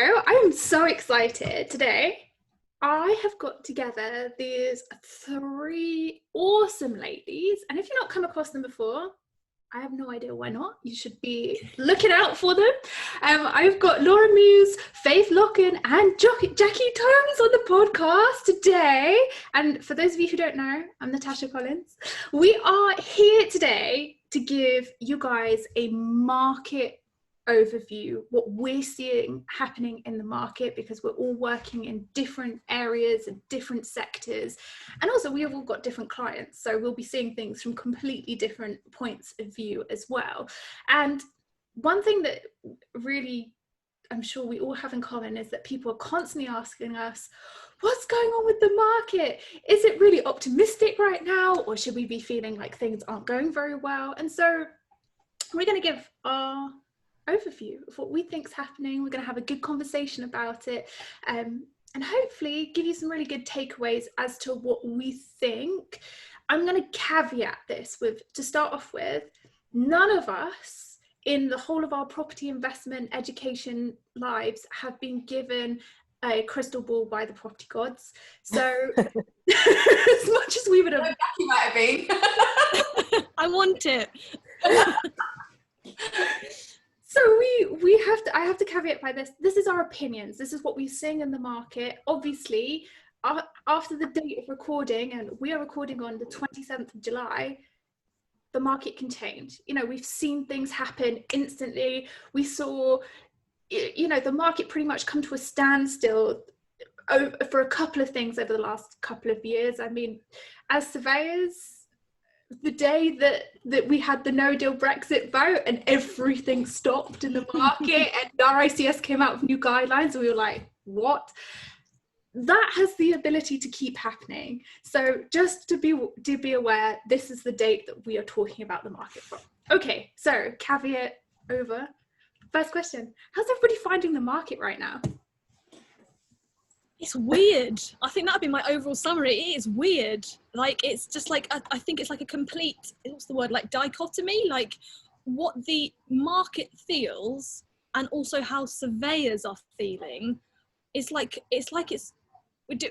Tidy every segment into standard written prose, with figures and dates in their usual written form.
I am so excited today. I have got together these three awesome ladies, and if you've not come across them before, I have no idea why not. You should be looking out for them. I've got Laura Muse, Faith Locken, and Jackie Tomes on the podcast today. And for those of you who don't know, I'm Natasha Collins. We are here today to give you guys a market overview, what we're seeing happening in the market, because we're all working in different areas and different sectors, and also we have all got different clients, so we'll be seeing things from completely different points of view as well. And one thing that really I'm sure we all have in common is that people are constantly asking us, what's going on with the market? Is it really optimistic right now, or should we be feeling like things aren't going very well? And so we're going to give our overview of what we think's happening. We're going to have a good conversation about it, and hopefully give you some really good takeaways as to what we think. I'm going to caveat this with, to start off with, none of us in the whole of our property investment education lives have been given a crystal ball by the property gods. So as much as we would have, you might have been. I want it. So I have to caveat by this. This is our opinions. This is what we're seeing in the market. Obviously, after the date of recording, and we are recording on the 27th of July, the market can change. You know, we've seen things happen instantly. We saw, the market pretty much come to a standstill for a couple of things over the last couple of years. I mean, as surveyors, the day that we had the no deal Brexit vote and everything stopped in the market and RICS came out with new guidelines, and we were like, what? That has the ability to keep happening. So just to be aware, this is the date that we are talking about the market from. Okay, so caveat over. First question, how's everybody finding the market right now? It's weird. I think that'd be my overall summary. It is weird. Like, it's just like, I think it's like a complete, what's the word, like dichotomy, like what the market feels and also how surveyors are feeling. We're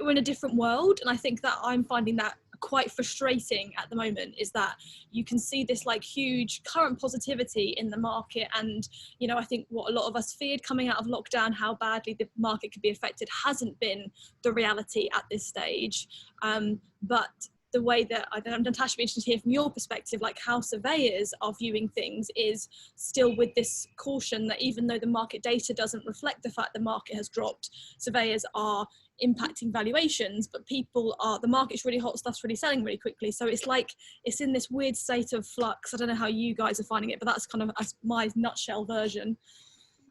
in a different world. And I think that I'm finding that quite frustrating at the moment, is that you can see this like huge current positivity in the market, and I think what a lot of us feared coming out of lockdown, how badly the market could be affected, hasn't been the reality at this stage. But the way that Natasha, be interested to hear from your perspective, like how surveyors are viewing things, is still with this caution that even though the market data doesn't reflect the fact the market has dropped, surveyors are impacting valuations, but the market's really hot, stuff's really selling really quickly. So it's like, it's in this weird state of flux. I don't know how you guys are finding it, but that's kind of my nutshell version.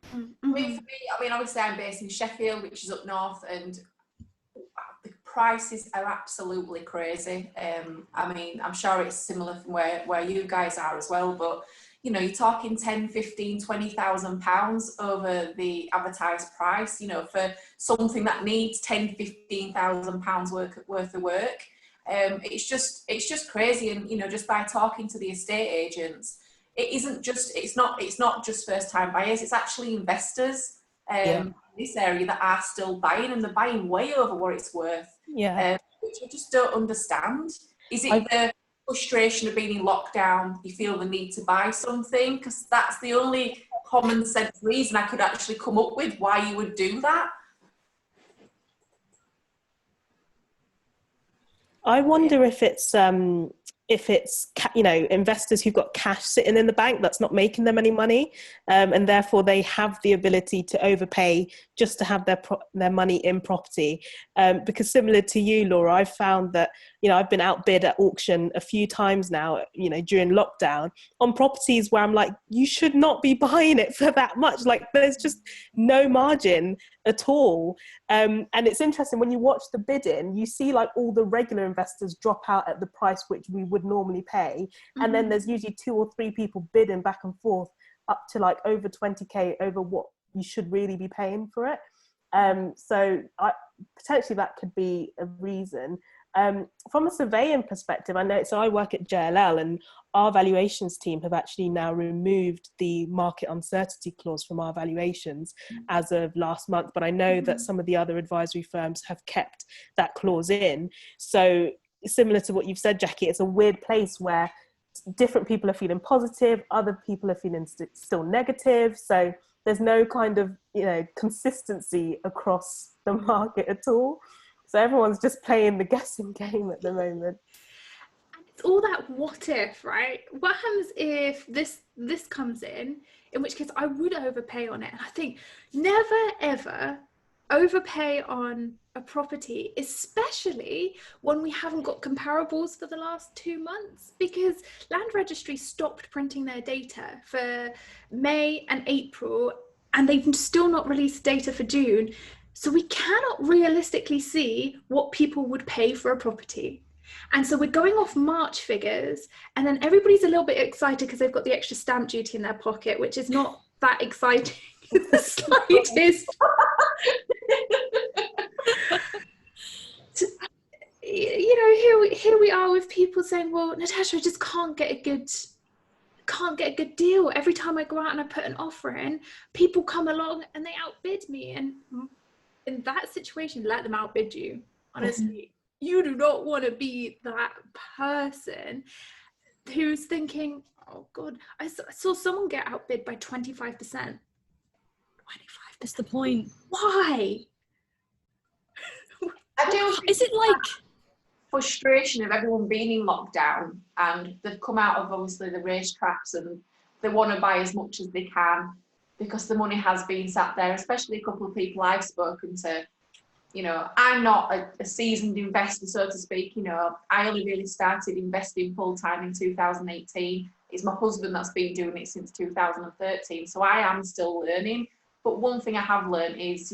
For me, I mean, obviously I'm based in Sheffield, which is up north, and the prices are absolutely crazy. I mean, I'm sure it's similar from where you guys are as well, but you're talking 10, 15, 20,000 pounds over the advertised price, for something that needs 10, 15,000 pounds worth of work. It's just crazy. And, just by talking to the estate agents, it's not just first time buyers, it's actually investors in this area that are still buying, and they're buying way over what it's worth. Which I just don't understand. Is it the frustration of being in lockdown, you feel the need to buy something? Because that's the only common sense reason I could actually come up with why you would do that. I wonder if it's investors who've got cash sitting in the bank that's not making them any money, and therefore they have the ability to overpay just to have their money in property. Because similar to you, Laura, I've found that I've been outbid at auction a few times now, during lockdown, on properties where I'm like, you should not be buying it for that much. Like, there's just no margin at all. And it's interesting, when you watch the bidding, you see like all the regular investors drop out at the price which we would normally pay. And then there's usually 2 or 3 people bidding back and forth up to like over 20k over what you should really be paying for it. So potentially that could be a reason. From a surveying perspective, I know, so I work at JLL, and our valuations team have actually now removed the market uncertainty clause from our valuations as of last month. But I know that some of the other advisory firms have kept that clause in. So similar to what you've said, Jackie, it's a weird place where different people are feeling positive, other people are feeling still negative. So there's no kind of, consistency across the market at all. So everyone's just playing the guessing game at the moment. And it's all that what if, right? What happens if this comes in which case I would overpay on it. And I think never ever overpay on a property, especially when we haven't got comparables for the last 2 months, because Land Registry stopped printing their data for May and April, and they've still not released data for June. So we cannot realistically see what people would pay for a property. And so we're going off March figures, and then everybody's a little bit excited because they've got the extra stamp duty in their pocket, which is not that exciting in the slightest. Here we are with people saying, well, Natasha, I just can't get a good deal. Every time I go out and I put an offer in, people come along and they outbid me. And in that situation, let them outbid you. Honestly, you do not want to be that person who's thinking, oh God, I saw someone get outbid by 25%. 25%. That's the point. Why? I do. Is it like frustration of everyone being in lockdown, and they've come out of obviously the racetracks and they want to buy as much as they can because the money has been sat there, especially a couple of people I've spoken to. I'm not a seasoned investor, so to speak. I only really started investing full-time in 2018. It's my husband that's been doing it since 2013, so I am still learning. But one thing I have learned is,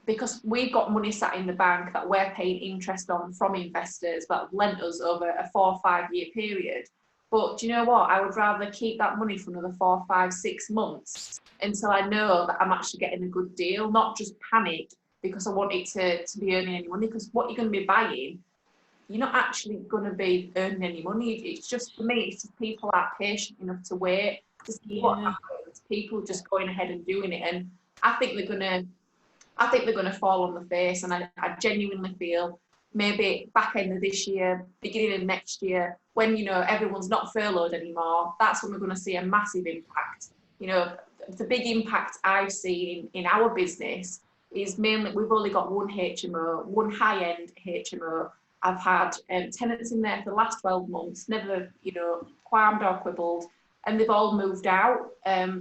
because we've got money sat in the bank that we're paying interest on from investors that have lent us over a 4 or 5 year period. But do you know what? I would rather keep that money for another 4, 5, 6 months until I know that I'm actually getting a good deal, not just panic because I want it to be earning any money. Because what you're going to be buying, you're not actually going to be earning any money. It's just, for me, it's just people aren't patient enough to wait to see what happens. People just going ahead and doing it. And I think they're going to fall on the face, and I genuinely feel maybe back end of this year, beginning of next year, when everyone's not furloughed anymore, that's when we're going to see a massive impact. The big impact I've seen in our business is mainly we've only got one HMO, one high-end HMO. I've had tenants in there for the last 12 months, never qualmed or quibbled, and they've all moved out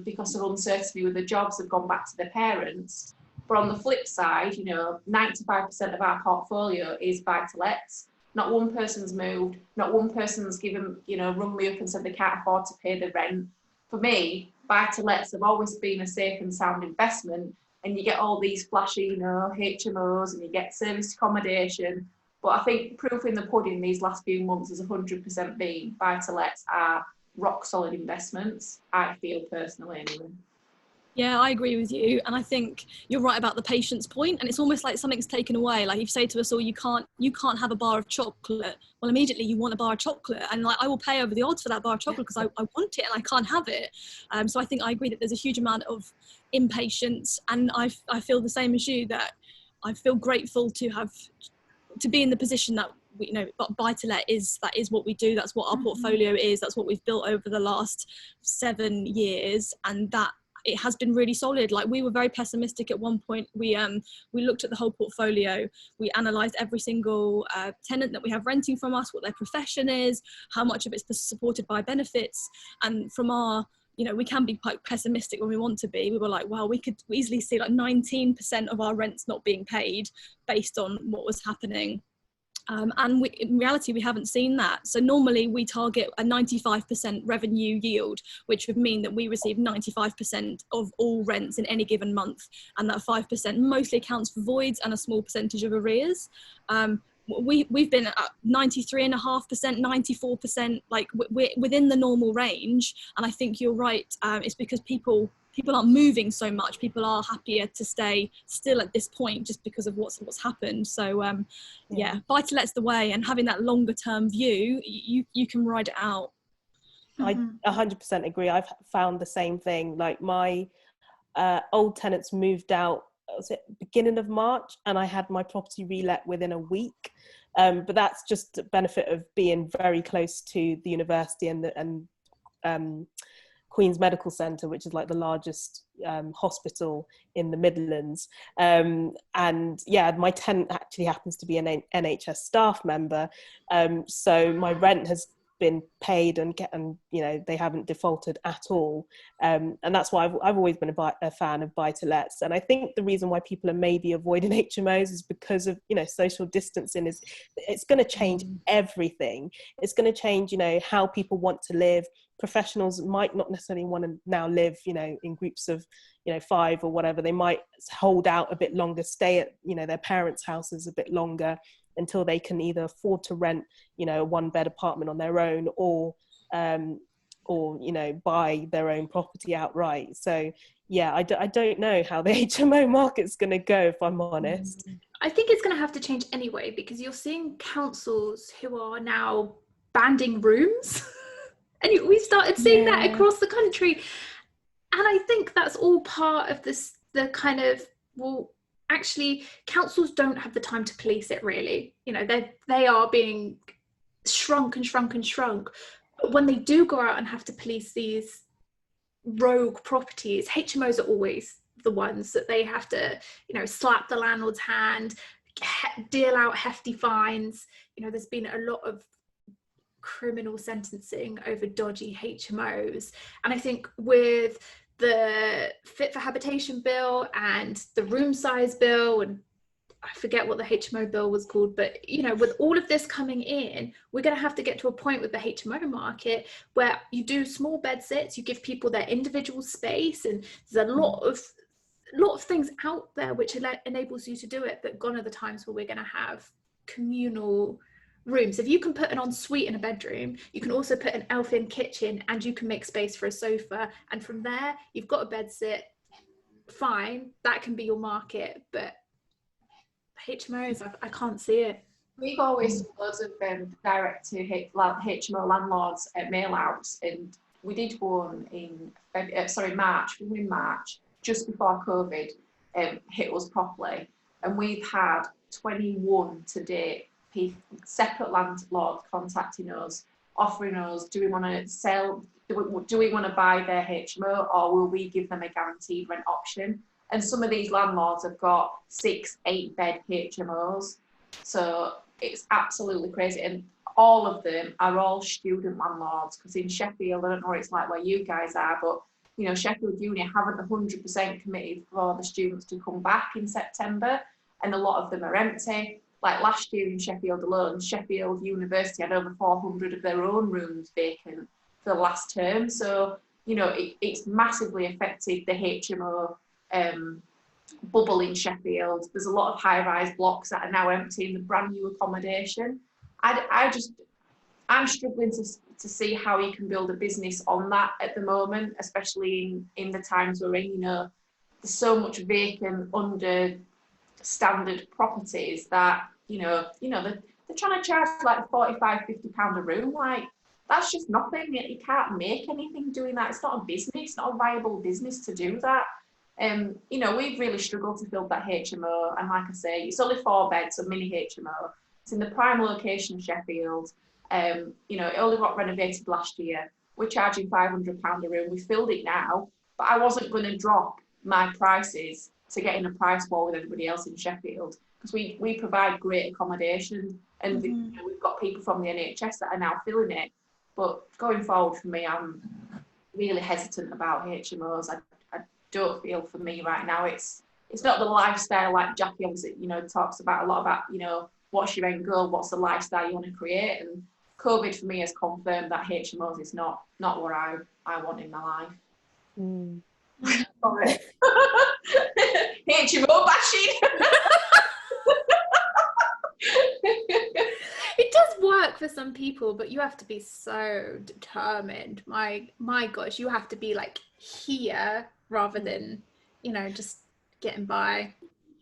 because of uncertainty with the jobs, have gone back to their parents. But on the flip side, 95% of our portfolio is buy-to-lets. Not one person's moved, not one person's rung me up and said they can't afford to pay the rent. For me, buy-to-lets have always been a safe and sound investment, and you get all these flashy, HMOs, and you get serviced accommodation. But I think proof in the pudding these last few months has 100% been buy-to-lets are rock solid investments, I feel personally anyway. Yeah, I agree with you, and I think you're right about the patience point, and it's almost like something's taken away. Like, if you say to us all, you can't have a bar of chocolate, well, immediately you want a bar of chocolate, and like, I will pay over the odds for that bar of chocolate because I want it and I can't have it. So I think I agree that there's a huge amount of impatience, and I feel the same as you, that I feel grateful to be in the position that buy-to-let is what we do. That's what our portfolio is. That's what we've built over the last 7 years, and that it has been really solid. Like, we were very pessimistic at one point. We looked at the whole portfolio. We analysed every single tenant that we have renting from us, what their profession is, how much of it's supported by benefits. And from our, we can be quite pessimistic when we want to be. We were like, well, we could easily see like 19% of our rents not being paid based on what was happening. And in reality, we haven't seen that. So normally we target a 95% revenue yield, which would mean that we receive 95% of all rents in any given month. And that 5% mostly accounts for voids and a small percentage of arrears. We've been at 93.5%, 94%, like we're within the normal range. And I think you're right. It's because people people aren't moving so much. People are happier to stay still at this point just because of what's happened. So buy-to-let's the way, and having that longer term view, you can ride it out. I 100% agree. I've found the same thing. Like my old tenants moved out, was it beginning of March, and I had my property relet within a week. But that's just the benefit of being very close to the university and Queen's Medical Centre, which is like the largest hospital in the Midlands. And yeah, my tenant actually happens to be an NHS staff member. So my rent has been paid and you know, they haven't defaulted at all. And that's why I've always been a fan of buy-to-lets. And I think the reason why people are maybe avoiding HMOs is because of, you know, social distancing. It's going to change everything. It's going to change, you know, how people want to live. Professionals might not necessarily want to now live, you know, in groups of, you know, 5 or whatever. They might hold out a bit longer, stay at, you know, their parents' houses a bit longer until they can either afford to rent, you know, a 1-bed apartment on their own, or you know, buy their own property outright. So yeah, I don't know how the HMO market's going to go, if I'm honest. I think it's going to have to change anyway, because you're seeing councils who are now banding rooms. And we started seeing that across the country. And I think that's all part of this, the kind of, well, actually, councils don't have the time to police it, really. You know, they are being shrunk. But when they do go out and have to police these rogue properties, HMOs are always the ones that they have to, you know, slap the landlord's hand, deal out hefty fines. You know, there's been a lot of criminal sentencing over dodgy HMOs. And I think with the Fit for Habitation bill and the room size bill, and I forget what the HMO bill was called, but you know, with all of this coming in, we're going to have to get to a point with the HMO market where you do small bed sits, you give people their individual space, and there's a lot of things out there which enables you to do it. But gone are the times where we're going to have communal rooms. If you can put an ensuite in a bedroom, you can also put an elf-in kitchen, and you can make space for a sofa, and from there you've got a bed sit. Fine, that can be your market. But HMOs, I can't see it. We've always done loads of direct to HMO landlords at mail outs, and we did one in March. We were in March, just before COVID hit us properly, and we've had 21 to date. Separate landlords contacting us, offering us, do we want to sell, do we want to buy their HMO, or will we give them a guaranteed rent option? And some of these landlords have got 6-8 bed HMOs, so it's absolutely crazy. And all of them are all student landlords, because in Sheffield, I don't know what it's like where you guys are, but you know, Sheffield Uni haven't 100% committed for the students to come back in September, and a lot of them are empty. Like last year in Sheffield alone, Sheffield University had over 400 of their own rooms vacant for the last term. So, you know, it's massively affected the HMO bubble in Sheffield. There's a lot of high-rise blocks that are now empty in the brand new accommodation. I'm struggling to see how you can build a business on that at the moment, especially in the times we're in. You know, there's so much vacant under standard properties that you know they're trying to charge like £45-50 a room. Like, that's just nothing. You can't make anything doing that. It's not a business. It's not a viable business to do that. You know, we've really struggled to fill that HMO, and like I say, it's only 4 beds, a mini HMO. It's in the prime location of Sheffield. You know, it only got renovated last year. We're charging £500 a room. We filled it now, but I wasn't going to drop my prices to get in a price war with everybody else in Sheffield, because we provide great accommodation, and you know, we've got people from the NHS that are now filling it. But going forward for me, I'm really hesitant about HMOs. I don't feel, for me right now, it's not the lifestyle like Jackie obviously, you know, talks about a lot about, you know, what's your end goal, what's the lifestyle you want to create. And COVID for me has confirmed that HMOs is not what I want in my life. Sorry. HMO bashing. It does work for some people, but you have to be so determined. My gosh, you have to be like here rather than, you know, just getting by.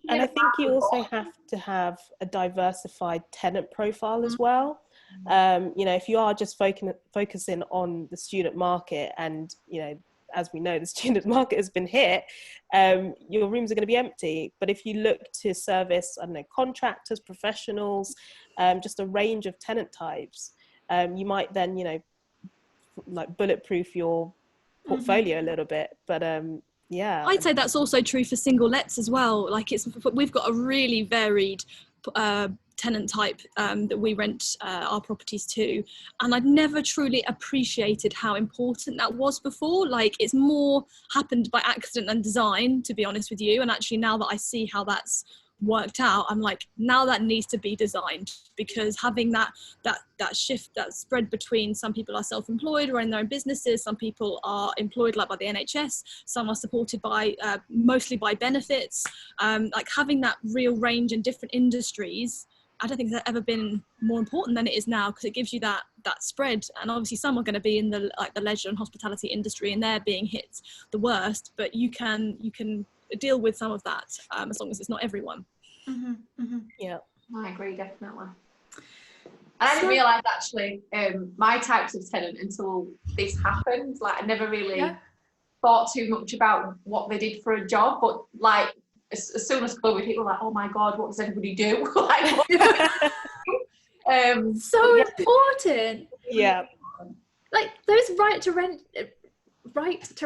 And I think you also have to have a diversified tenant profile as well. You know, if you are just focusing on the student market, and, you know, as we know, the student market has been hit, your rooms are going to be empty. But if you look to service, I don't know, contractors, professionals, just a range of tenant types, you might then, you know, like bulletproof your portfolio a little bit. But yeah, I'd say that's also true for single lets as well. Like we've got a really varied tenant type that we rent our properties to, and I'd never truly appreciated how important that was before. Like, it's more happened by accident than design, to be honest with you. And actually, now that I see how that's worked out, I'm like, now that needs to be designed, because having that shift, that spread between, some people are self-employed or in their own businesses, some people are employed like by the NHS, some are supported by mostly by benefits, like having that real range in different industries, I don't think there's ever been more important than it is now, because it gives you that spread. And obviously some are going to be in the leisure and hospitality industry, and they're being hit the worst, but you can deal with some of that, as long as it's not everyone. Yeah, I agree, definitely. And I didn't realise actually my types of tenant until this happened. Like, I never really thought too much about what they did for a job, but like as soon as COVID hit, we're like, oh my god, what does everybody do? Like, so important. Yeah. Like those right to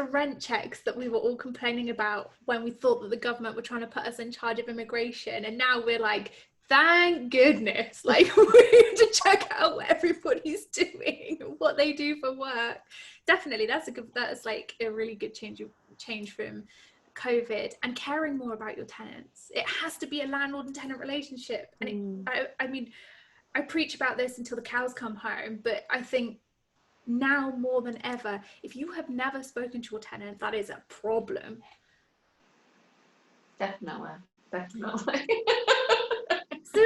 rent checks that we were all complaining about when we thought that the government were trying to put us in charge of immigration, and now we're like, thank goodness, like we have to check out what everybody's doing, what they do for work. Definitely, that's like a really good change from COVID, and caring more about your tenants. It has to be a landlord and tenant relationship, and I mean, I preach about this until the cows come home, but I think now more than ever, if you have never spoken to your tenant, that is a problem. Definitely. So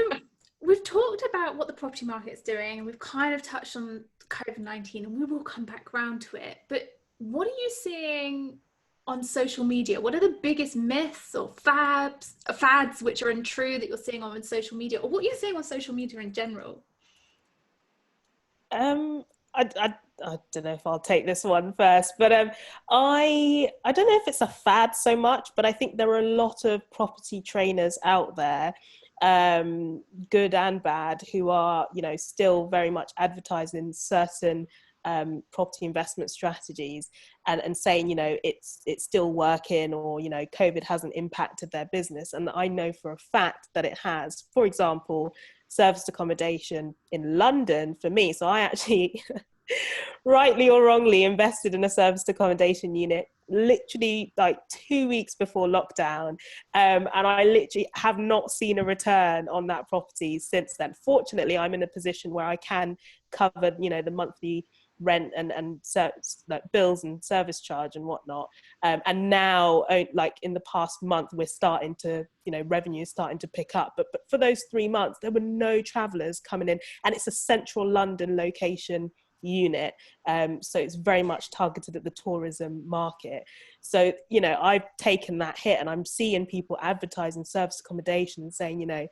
we've talked about what the property market's doing, and we've kind of touched on COVID-19, and we will come back around to it, but what are you seeing on social media? What are the biggest myths or fads which are untrue that you're seeing on social media, or what you're seeing on social media in general? I don't know if I'll take this one first, but I don't know if it's a fad so much, but I think there are a lot of property trainers out there, good and bad, who are, you know, still very much advertising certain property investment strategies and saying, you know, it's still working, or, you know, COVID hasn't impacted their business. And I know for a fact that it has. For example, serviced accommodation in London for me. So I actually rightly or wrongly invested in a serviced accommodation unit literally like 2 weeks before lockdown, and I literally have not seen a return on that property since then. Fortunately, I'm in a position where I can cover, you know, the monthly rent and like bills and service charge and whatnot, and now, like in the past month, we're starting to, you know, revenue is starting to pick up, but for those 3 months there were no travellers coming in, and it's a central London location unit, so it's very much targeted at the tourism market. So, you know, I've taken that hit, and I'm seeing people advertising service accommodation and saying, you know,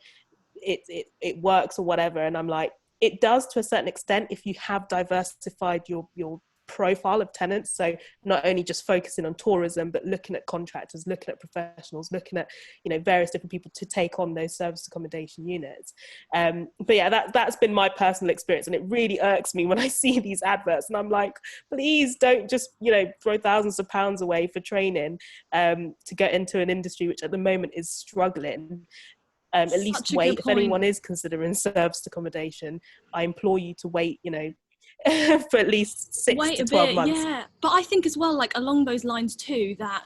it works or whatever, and I'm like, it does to a certain extent if you have diversified your profile of tenants. So not only just focusing on tourism, but looking at contractors, looking at professionals, looking at, you know, various different people to take on those service accommodation units. But yeah, that's been my personal experience, and it really irks me when I see these adverts, and I'm like, please don't just, you know, throw thousands of pounds away for training to get into an industry which at the moment is struggling. At least wait. If anyone is considering serviced accommodation, I implore you to wait, you know, for at least 6 to 12 months. Yeah, but I think as well, like along those lines too, that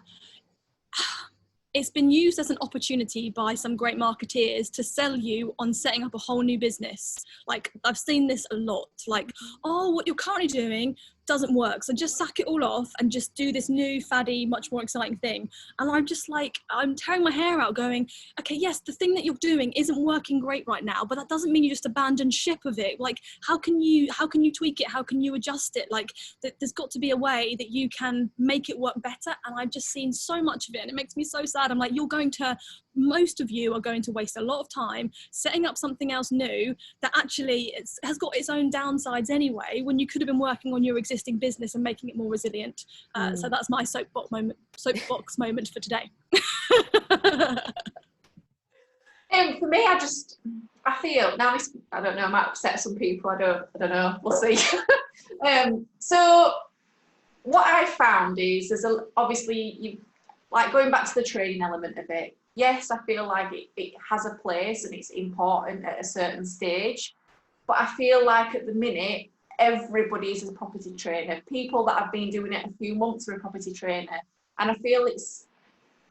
it's been used as an opportunity by some great marketeers to sell you on setting up a whole new business. Like, I've seen this a lot, like, oh, what you're currently doing, doesn't work. So just sack it all off and just do this new faddy, much more exciting thing. And I'm just like, I'm tearing my hair out going, okay, yes, the thing that you're doing isn't working great right now, but that doesn't mean you just abandon ship of it. Like, how can you tweak it? How can you adjust it? Like, there's got to be a way that you can make it work better. And I've just seen so much of it, and it makes me so sad. I'm like, most of you are going to waste a lot of time setting up something else new that actually has got its own downsides anyway, when you could have been working on your existing business and making it more resilient. So that's my soapbox moment for today. For me, I feel now this, I don't know, I might upset some people. I don't know. We'll see. So what I found is obviously you like going back to the training element of it. Yes, I feel like it has a place and it's important at a certain stage, but I feel like at the minute everybody is a property trainer. People that have been doing it a few months are a property trainer, and I feel it's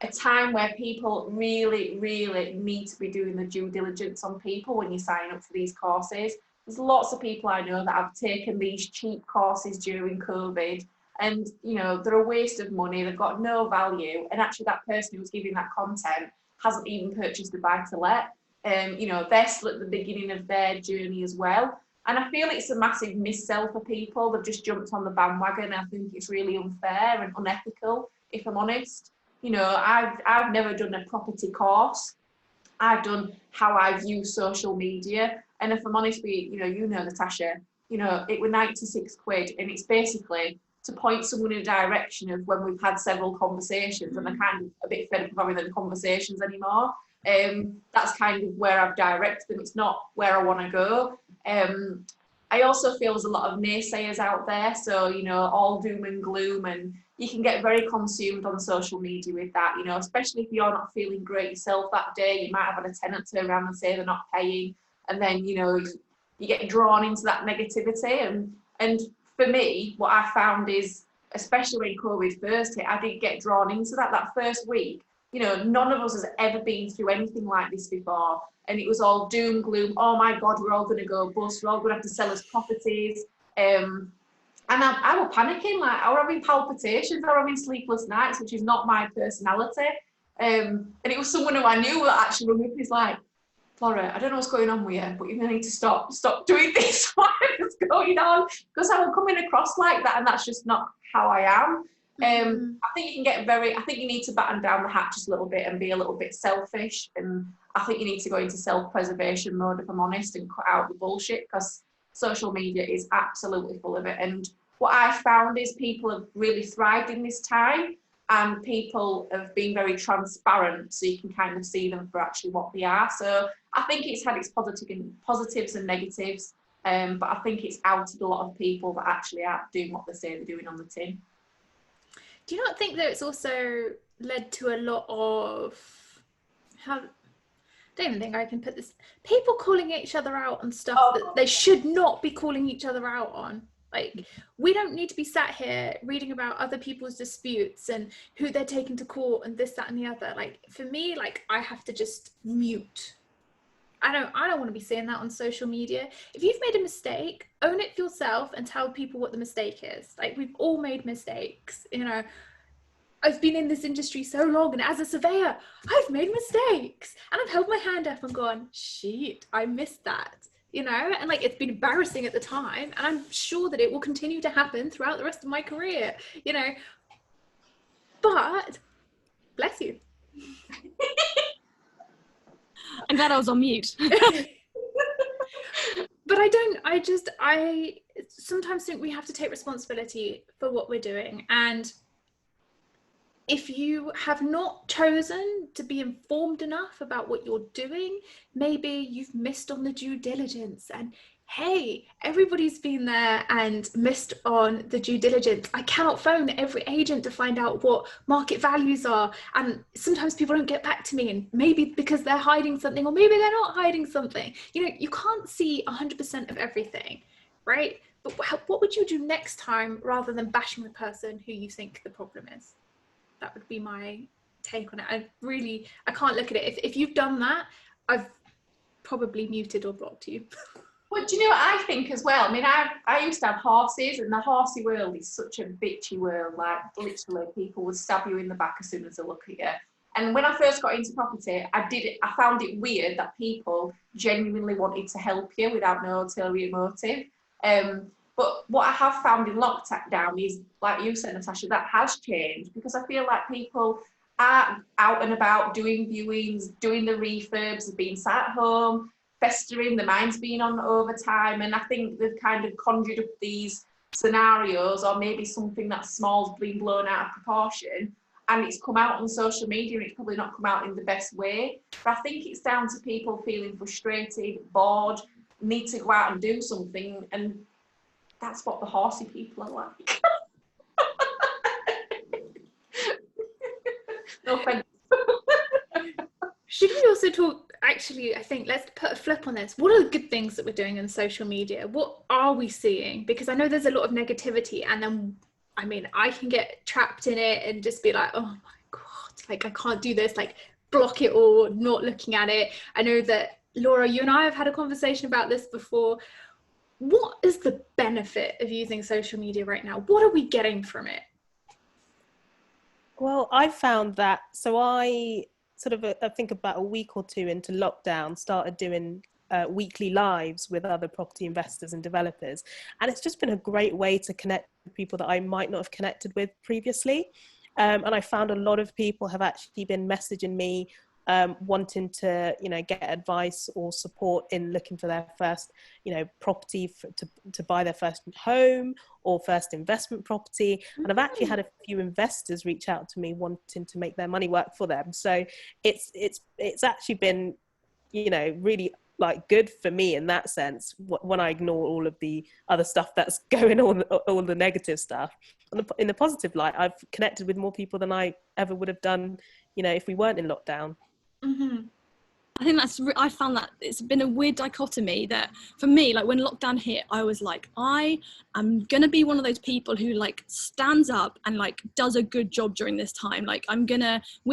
a time where people really, really need to be doing the due diligence on people when you sign up for these courses. There's lots of people I know that have taken these cheap courses during COVID, and they're a waste of money. They've got no value, and actually that person who's giving that content hasn't even purchased a buy-to-let. They're still at the beginning of their journey as well, and I feel it's a massive missell for people. They've just jumped on the bandwagon. I think it's really unfair and unethical, if I'm honest. I've never done a property course. I've done how I view social media, and if I'm honest with you, Natasha, it were 96 quid, and it's basically to point someone in a direction of when we've had several conversations and I'm kind of a bit fed up of having the conversations anymore. That's kind of where I've directed them. It's not where I want to go. I also feel there's a lot of naysayers out there, so all doom and gloom, and you can get very consumed on social media with that, especially if you're not feeling great yourself that day. You might have had a tenant turn around and say they're not paying, and then you get drawn into that negativity. And for me, what I found is, especially when COVID first hit, I did get drawn into that first week. None of us has ever been through anything like this before, and it was all doom, gloom. Oh my God, we're all going to go bust. We're all going to have to sell us properties. And I was panicking, like I was having palpitations, I was having sleepless nights, which is not my personality. And it was someone who I knew that actually rung me up. He's like, Flora, I don't know what's going on with you, but you need to stop doing this. What is going on? Because I'm coming across like that, and that's just not how I am. I think you need to batten down the hatch just a little bit and be a little bit selfish. And I think you need to go into self-preservation mode, if I'm honest, and cut out the bullshit, because social media is absolutely full of it. And what I found is people have really thrived in this time, and people have been very transparent, so you can kind of see them for actually what they are. So I think it's had its positives and negatives, but I think it's outed a lot of people that actually are doing what they say they're doing on the tin. Do you not think that it's also led to a lot of I don't even think I can put this, people calling each other out on stuff that they should not be calling each other out on? Like, we don't need to be sat here reading about other people's disputes and who they're taking to court and this, that, and the other. Like, for me, like, I have to just mute. I don't want to be seeing that on social media. If you've made a mistake, own it for yourself and tell people what the mistake is. Like, we've all made mistakes. I've been in this industry so long, and as a surveyor, I've made mistakes, and I've held my hand up and gone, shit, I missed that. And like, it's been embarrassing at the time, and I'm sure that it will continue to happen throughout the rest of my career, but bless you. I'm glad I was on mute. But I sometimes think we have to take responsibility for what we're doing. And if you have not chosen to be informed enough about what you're doing, maybe you've missed on the due diligence. And hey, everybody's been there and missed on the due diligence. I cannot phone every agent to find out what market values are. And sometimes people don't get back to me, and maybe because they're hiding something, or maybe they're not hiding something. You can't see 100% of everything, right? But what would you do next time rather than bashing the person who you think the problem is? That would be my take on it. I can't look at it. If you've done that, I've probably muted or blocked you. But do you know what I think as well? I mean, I used to have horses, and the horsey world is such a bitchy world. Like, literally, people would stab you in the back as soon as they look at you. And when I first got into property, I found it weird that people genuinely wanted to help you without no ulterior motive. But what I have found in lockdown is, like you said, Natasha, that has changed, because I feel like people are out and about doing viewings, doing the refurbs, being sat at home, festering, the mind's been on overtime, and I think they've kind of conjured up these scenarios, or maybe something that small's been blown out of proportion, and it's come out on social media, and it's probably not come out in the best way. But I think it's down to people feeling frustrated, bored, need to go out and do something, and that's what the horsey people are like. No offense. Should we also talk, actually, I think let's put a flip on this. What are the good things that we're doing on social media? What are we seeing? Because I know there's a lot of negativity, and then, I mean, I can get trapped in it and just be like, oh my God, like I can't do this, like block it all, not looking at it. I know that, Laura, you and I have had a conversation about this before. What is the benefit of using social media right now? What are we getting from it? Well, I found that, so I sort of, I think about a week or two into lockdown, started doing weekly lives with other property investors and developers. And it's just been a great way to connect with people that I might not have connected with previously. And I found a lot of people have actually been messaging me wanting to, you know, get advice or support in looking for their first, you know, property to buy their first home or first investment property. And I've actually had a few investors reach out to me wanting to make their money work for them. So it's actually been, you know, really like good for me in that sense, when I ignore all of the other stuff that's going on, all the negative stuff. In the positive light, I've connected with more people than I ever would have done, you know, if we weren't in lockdown. Mm-hmm. I think I found that it's been a weird dichotomy that for me, like when lockdown hit, I was like, I am going to be one of those people who like stands up and like does a good job during this time. Like we're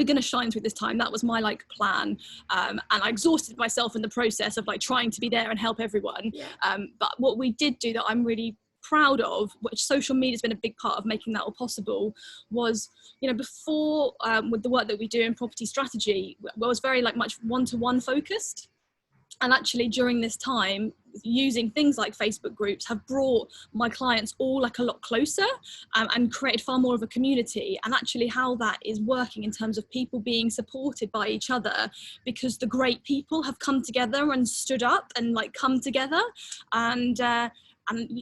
going to shine through this time. That was my like plan. And I exhausted myself in the process of like trying to be there and help everyone. Yeah. But what we did do that I'm really proud of, which social media has been a big part of making that all possible, was, you know, before with the work that we do in property strategy, was very like much one-to-one focused. And actually during this time, using things like Facebook groups have brought my clients all like a lot closer and created far more of a community. And actually how that is working in terms of people being supported by each other, because the great people have come together and stood up and like come together and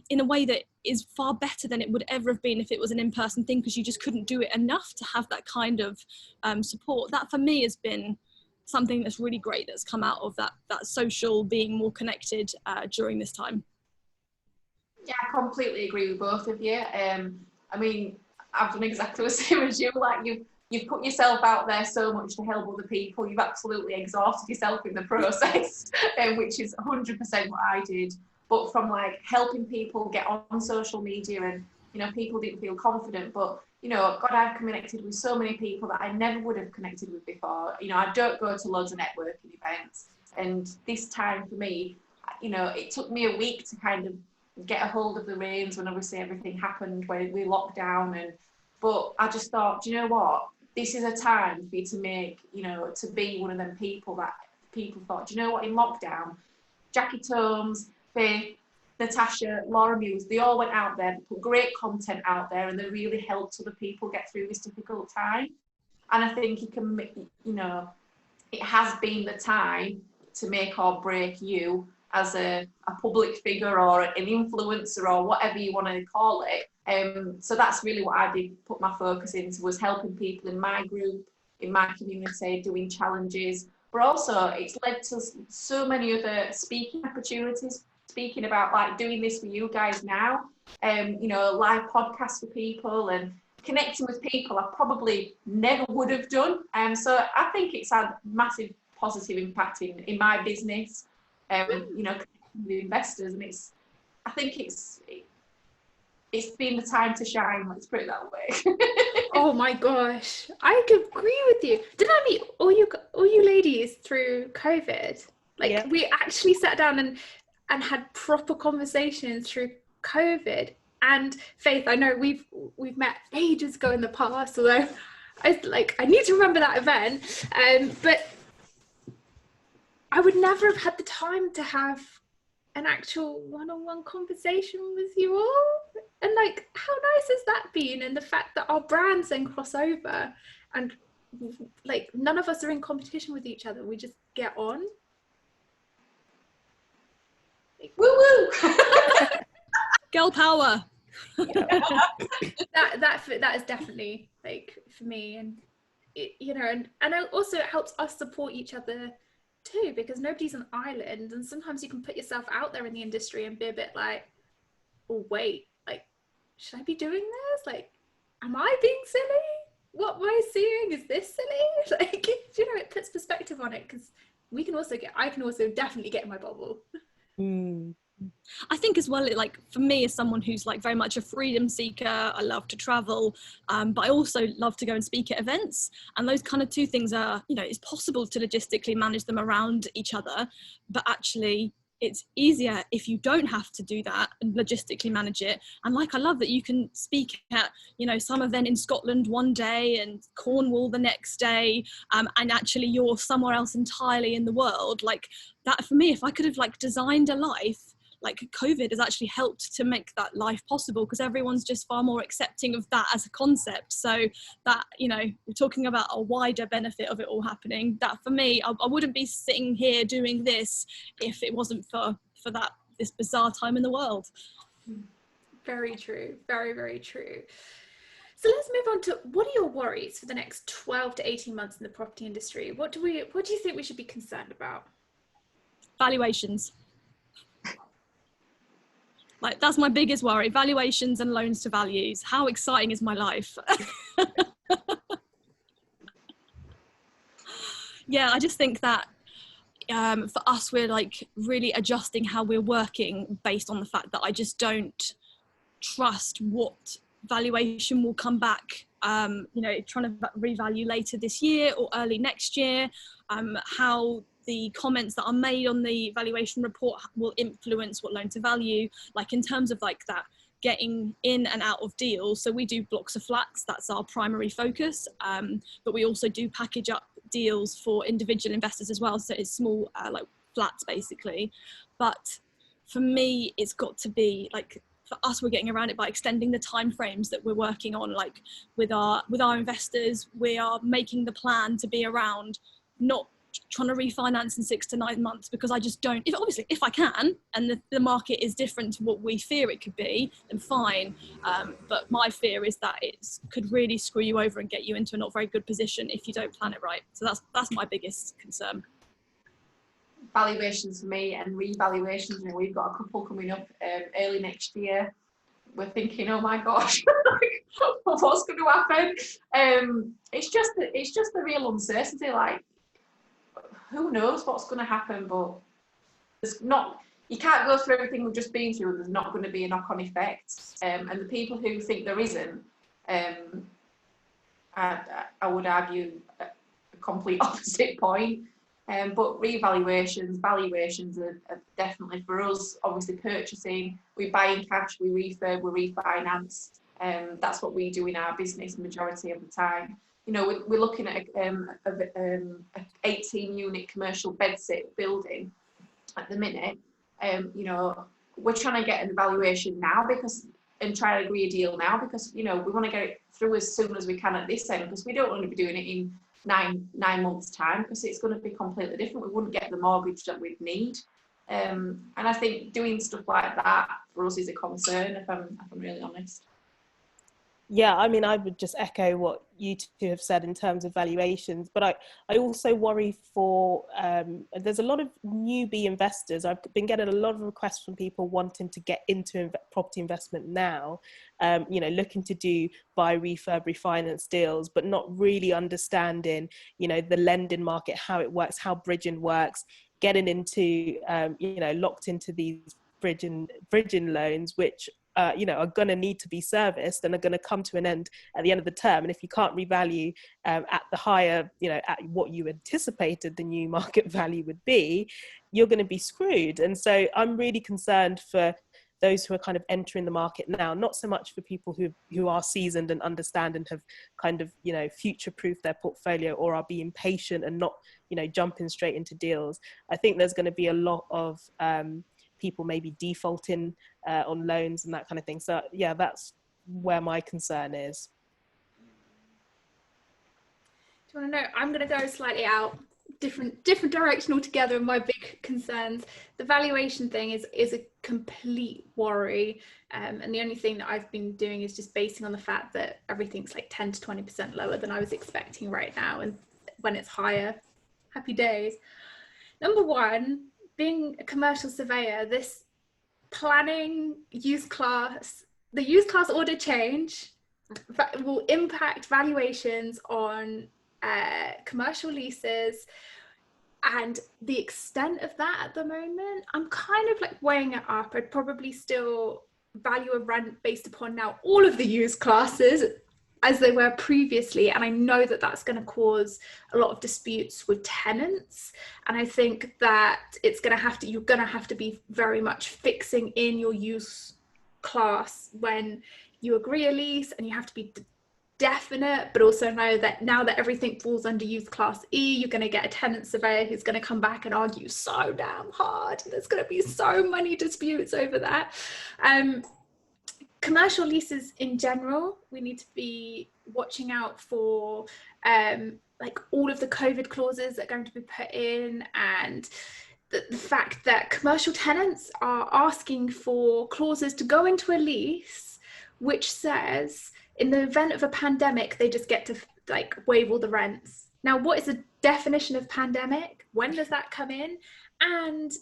in a way that is far better than it would ever have been if it was an in-person thing, because you just couldn't do it enough to have that kind of support. That for me has been something that's really great that's come out of that social being more connected during this time. Yeah, I completely agree with both of you. I mean, I've done exactly the same as you. Like you've put yourself out there so much to help other people. You've absolutely exhausted yourself in the process, which is 100% what I did. But from like helping people get on social media, and you know, people didn't feel confident, but you know, God, I've connected with so many people that I never would have connected with before. You know, I don't go to loads of networking events, and this time for me, you know, it took me a week to kind of get a hold of the reins when obviously everything happened when we locked down. But I just thought, do you know what? This is a time for you to make, you know, to be one of them people that people thought, do you know what? In lockdown, Jackie Tomes, Faith, Natasha, Laura Muse, they all went out there, put great content out there, and they really helped other people get through this difficult time. And I think you can, you know, it has been the time to make or break you as a public figure or an influencer or whatever you want to call it. So that's really what I did put my focus into, was helping people in my group, in my community, doing challenges. But also it's led to so many other speaking opportunities, speaking about like doing this for you guys now, you know, live podcasts for people and connecting with people I probably never would have done. So I think it's had massive positive impact in my business, you know, connecting with investors, and I think it's been the time to shine, let's put it that way. Oh my gosh, I agree with you. Did I meet all you ladies through COVID? Like, yeah. We actually sat down, and and had proper conversations through COVID. And Faith, I know we've met ages ago in the past, although I need to remember that event. But I would never have had the time to have an actual one-on-one conversation with you all. And like, how nice has that been? And the fact that our brands then cross over, and like none of us are in competition with each other. We just get on. Woo woo! Girl power. that is definitely like for me, and it, you know, and also it helps us support each other too, because nobody's an island, and sometimes you can put yourself out there in the industry and be a bit like, oh wait, like, should I be doing this? Like, am I being silly? What am I seeing? Is this silly? Like, you know, it puts perspective on it, because I can also definitely get in my bubble. I think as well, like for me as someone who's like very much a freedom seeker, I love to travel, but I also love to go and speak at events, and those kind of two things are, you know, it's possible to logistically manage them around each other, but actually it's easier if you don't have to do that and logistically manage it. And like, I love that you can speak at, you know, some event in Scotland one day and Cornwall the next day, and actually you're somewhere else entirely in the world. Like that, for me, if I could have like designed a life, like COVID has actually helped to make that life possible, because everyone's just far more accepting of that as a concept. So that, you know, we're talking about a wider benefit of it all happening. That for me, I wouldn't be sitting here doing this if it wasn't for this bizarre time in the world. Very true. Very, very true. So let's move on to, what are your worries for the next 12 to 18 months in the property industry? What do you think we should be concerned about? Valuations. Like, that's my biggest worry. Valuations and loans to values. How exciting is my life? Yeah, I just think that for us, we're like really adjusting how we're working based on the fact that I just don't trust what valuation will come back, you know, trying to revalue later this year or early next year, how the comments that are made on the valuation report will influence what loan to value, like in terms of like that getting in and out of deals. So we do blocks of flats, that's our primary focus, but we also do package up deals for individual investors as well, so it's small like flats basically. But for me, it's got to be like, for us, we're getting around it by extending the time frames that we're working on. Like with our investors, we are making the plan to be around, not trying to refinance in 6 to 9 months, because I just don't, if I can, and the market is different to what we fear it could be, then fine. But my fear is that it could really screw you over and get you into a not very good position if you don't plan it right. So that's my biggest concern. Valuations for me and revaluations, you know, we've got a couple coming up early next year. We're thinking, oh my gosh, what's going to happen? It's just the real uncertainty. Like, who knows what's going to happen? But there's not. You can't go through everything we've just been through. There's not going to be a knock-on effect. And the people who think there isn't, I would argue a complete opposite point. But revaluations, valuations are definitely for us. Obviously, purchasing, we buy in cash, we refurb, we refinance. That's what we do in our business majority of the time. You know, we're looking at a 18-unit commercial bedsit building at the minute. You know, we're trying to get an evaluation now and try to agree a deal now, because, you know, we want to get it through as soon as we can at this end, because we don't want to be doing it in nine months time, because it's going to be completely different. We wouldn't get the mortgage that we'd need, and I think doing stuff like that for us is a concern, if I'm really honest. Yeah, I mean, I would just echo what you two have said in terms of valuations, but I also worry for, there's a lot of newbie investors. I've been getting a lot of requests from people wanting to get into property investment now, you know, looking to do buy, refurb, refinance deals, but not really understanding, you know, the lending market, how it works, how bridging works, getting into, you know, locked into these bridging loans, which you know, are going to need to be serviced and are going to come to an end at the end of the term. And if you can't revalue at the higher, you know, at what you anticipated the new market value would be, you're going to be screwed. And so I'm really concerned for those who are kind of entering the market now, not so much for people who are seasoned and understand and have kind of, you know, future-proofed their portfolio or are being patient and not, you know, jumping straight into deals. I think there's going to be a lot of people maybe defaulting on loans and that kind of thing. So yeah, that's where my concern is. Do you want to know? I'm going to go slightly out, different direction altogether. And my big concerns, the valuation thing is a complete worry. And the only thing that I've been doing is just basing on the fact that everything's like 10 to 20% lower than I was expecting right now. And when it's higher, happy days. Number one, being a commercial surveyor, this planning the used class order change will impact valuations on commercial leases, and the extent of that at the moment, I'm kind of like weighing it up. I'd probably still value a rent based upon now all of the used classes as they were previously, and I know that that's going to cause a lot of disputes with tenants, and I think that you're going to have to be very much fixing in your use class when you agree a lease, and you have to be definite, but also know that now that everything falls under youth class E, you're going to get a tenant surveyor who's going to come back and argue so damn hard. There's going to be so many disputes over that. Commercial leases in general, we need to be watching out for like all of the COVID clauses that are going to be put in, and the fact that commercial tenants are asking for clauses to go into a lease which says in the event of a pandemic, they just get to like waive all the rents. Now, what is the definition of pandemic? When does that come in? And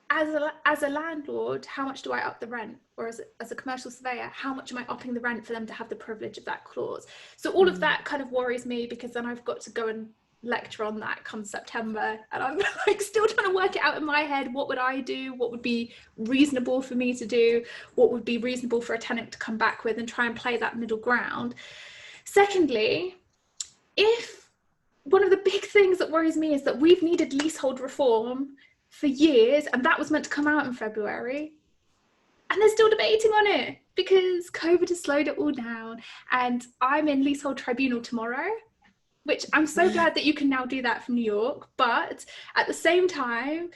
as a landlord, how much do I up the rent? Or as a commercial surveyor, how much am I upping the rent for them to have the privilege of that clause? So all of that kind of worries me, because then I've got to go and lecture on that come September, and I'm like still trying to work it out in my head. What would I do? What would be reasonable for me to do? What would be reasonable for a tenant to come back with, and try and play that middle ground. Secondly, if one of the big things that worries me is that we've needed leasehold reform for years, and that was meant to come out in February, and they're still debating on it because COVID has slowed it all down. And I'm in leasehold tribunal tomorrow, which I'm so glad that you can now do that from New York. But at the same time,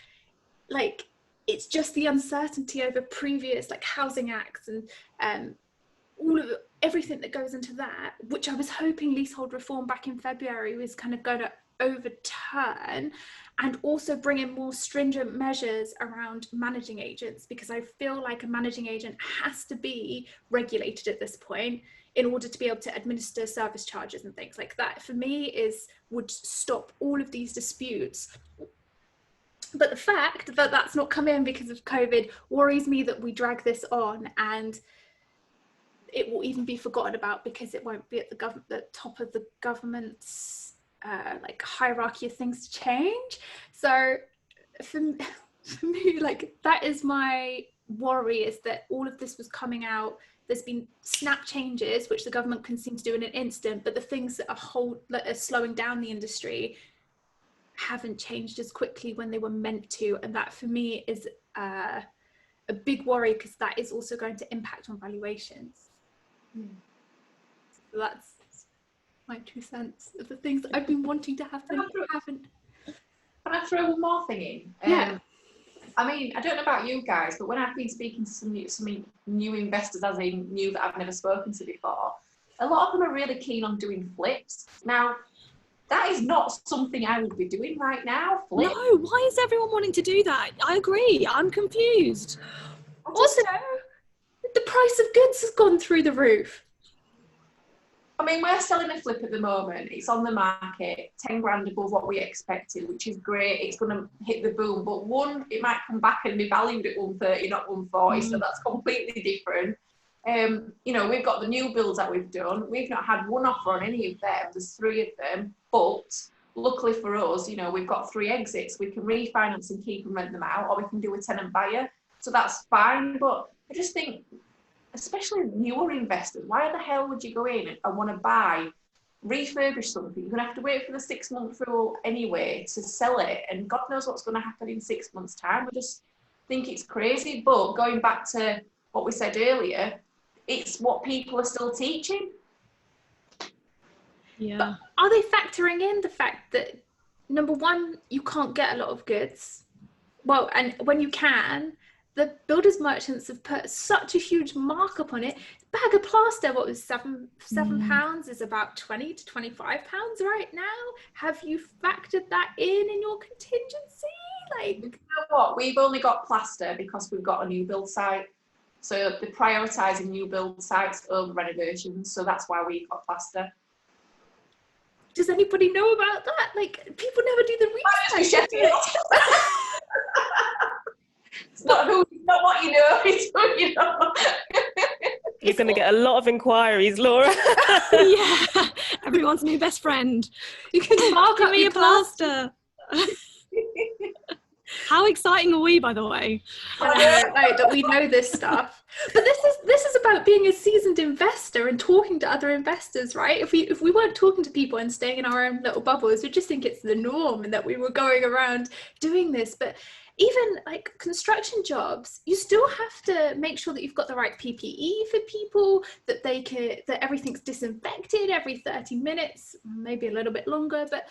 like, it's just the uncertainty over previous like housing acts and all of everything that goes into that, which I was hoping leasehold reform back in February was kind of going to overturn, and also bring in more stringent measures around managing agents, because I feel like a managing agent has to be regulated at this point in order to be able to administer service charges and things like that. For me, would stop all of these disputes. But the fact that that's not come in because of COVID worries me, that we drag this on and it will even be forgotten about because it won't be at the top of the government's like hierarchy of things to change. So for me, like, that is my worry, is that all of this was coming out. There's been snap changes, which the government can seem to do in an instant, but the things that are slowing down the industry haven't changed as quickly when they were meant to. And that for me is a big worry, because that is also going to impact on valuations. So that's my 2 cents of the things that I've been wanting to happen but haven't. Can I throw one more thing in? Yeah. I mean, I don't know about you guys, but when I've been speaking to some new investors, as in new that I've never spoken to before, a lot of them are really keen on doing flips. Now, that is not something I would be doing right now. Flip. No, why is everyone wanting to do that? I agree. I'm confused. Also, the price of goods has gone through the roof. I mean, we're selling a flip at the moment. It's on the market, 10 grand above what we expected, which is great. It's going to hit the boom. But one, it might come back and be valued at 130, not 140. So that's completely different. You know, we've got the new builds that we've done. We've not had one offer on any of them. There's 3 of them. But luckily for us, you know, we've got 3 exits. We can refinance and keep and rent them out, or we can do a tenant buyer. So that's fine. But I just think especially newer investors, why the hell would you go in and want to buy, refurbish something? You're going to have to wait for the 6-month rule anyway to sell it, and God knows what's going to happen in 6 months' time. I just think it's crazy. But going back to what we said earlier, it's what people are still teaching. Yeah. But are they factoring in the fact that, number one, you can't get a lot of goods? Well, and when you can, the builders merchants have put such a huge markup on it. A bag of plaster, what was £7 is about £20 to £25 right now. Have you factored that in your contingency? Like, You know what? We've only got plaster because we've got a new build site. So they're prioritising new build sites over renovations. So that's why we've got plaster. does anybody know about that? Like, people never do the research. Sheffield. It's not what you know, it's who you know. You're going to get a lot of inquiries, Laura. Yeah, everyone's new best friend. You can mark Give up me your a plaster. How exciting are we, by the way? I know, like, that we know this stuff. But this is about being a seasoned investor and talking to other investors, right? If we weren't talking to people and staying in our own little bubbles, we'd just think it's the norm and that we were going around doing this. But even like construction jobs, you still have to make sure that you've got the right PPE for people, that that everything's disinfected every 30 minutes, maybe a little bit longer, but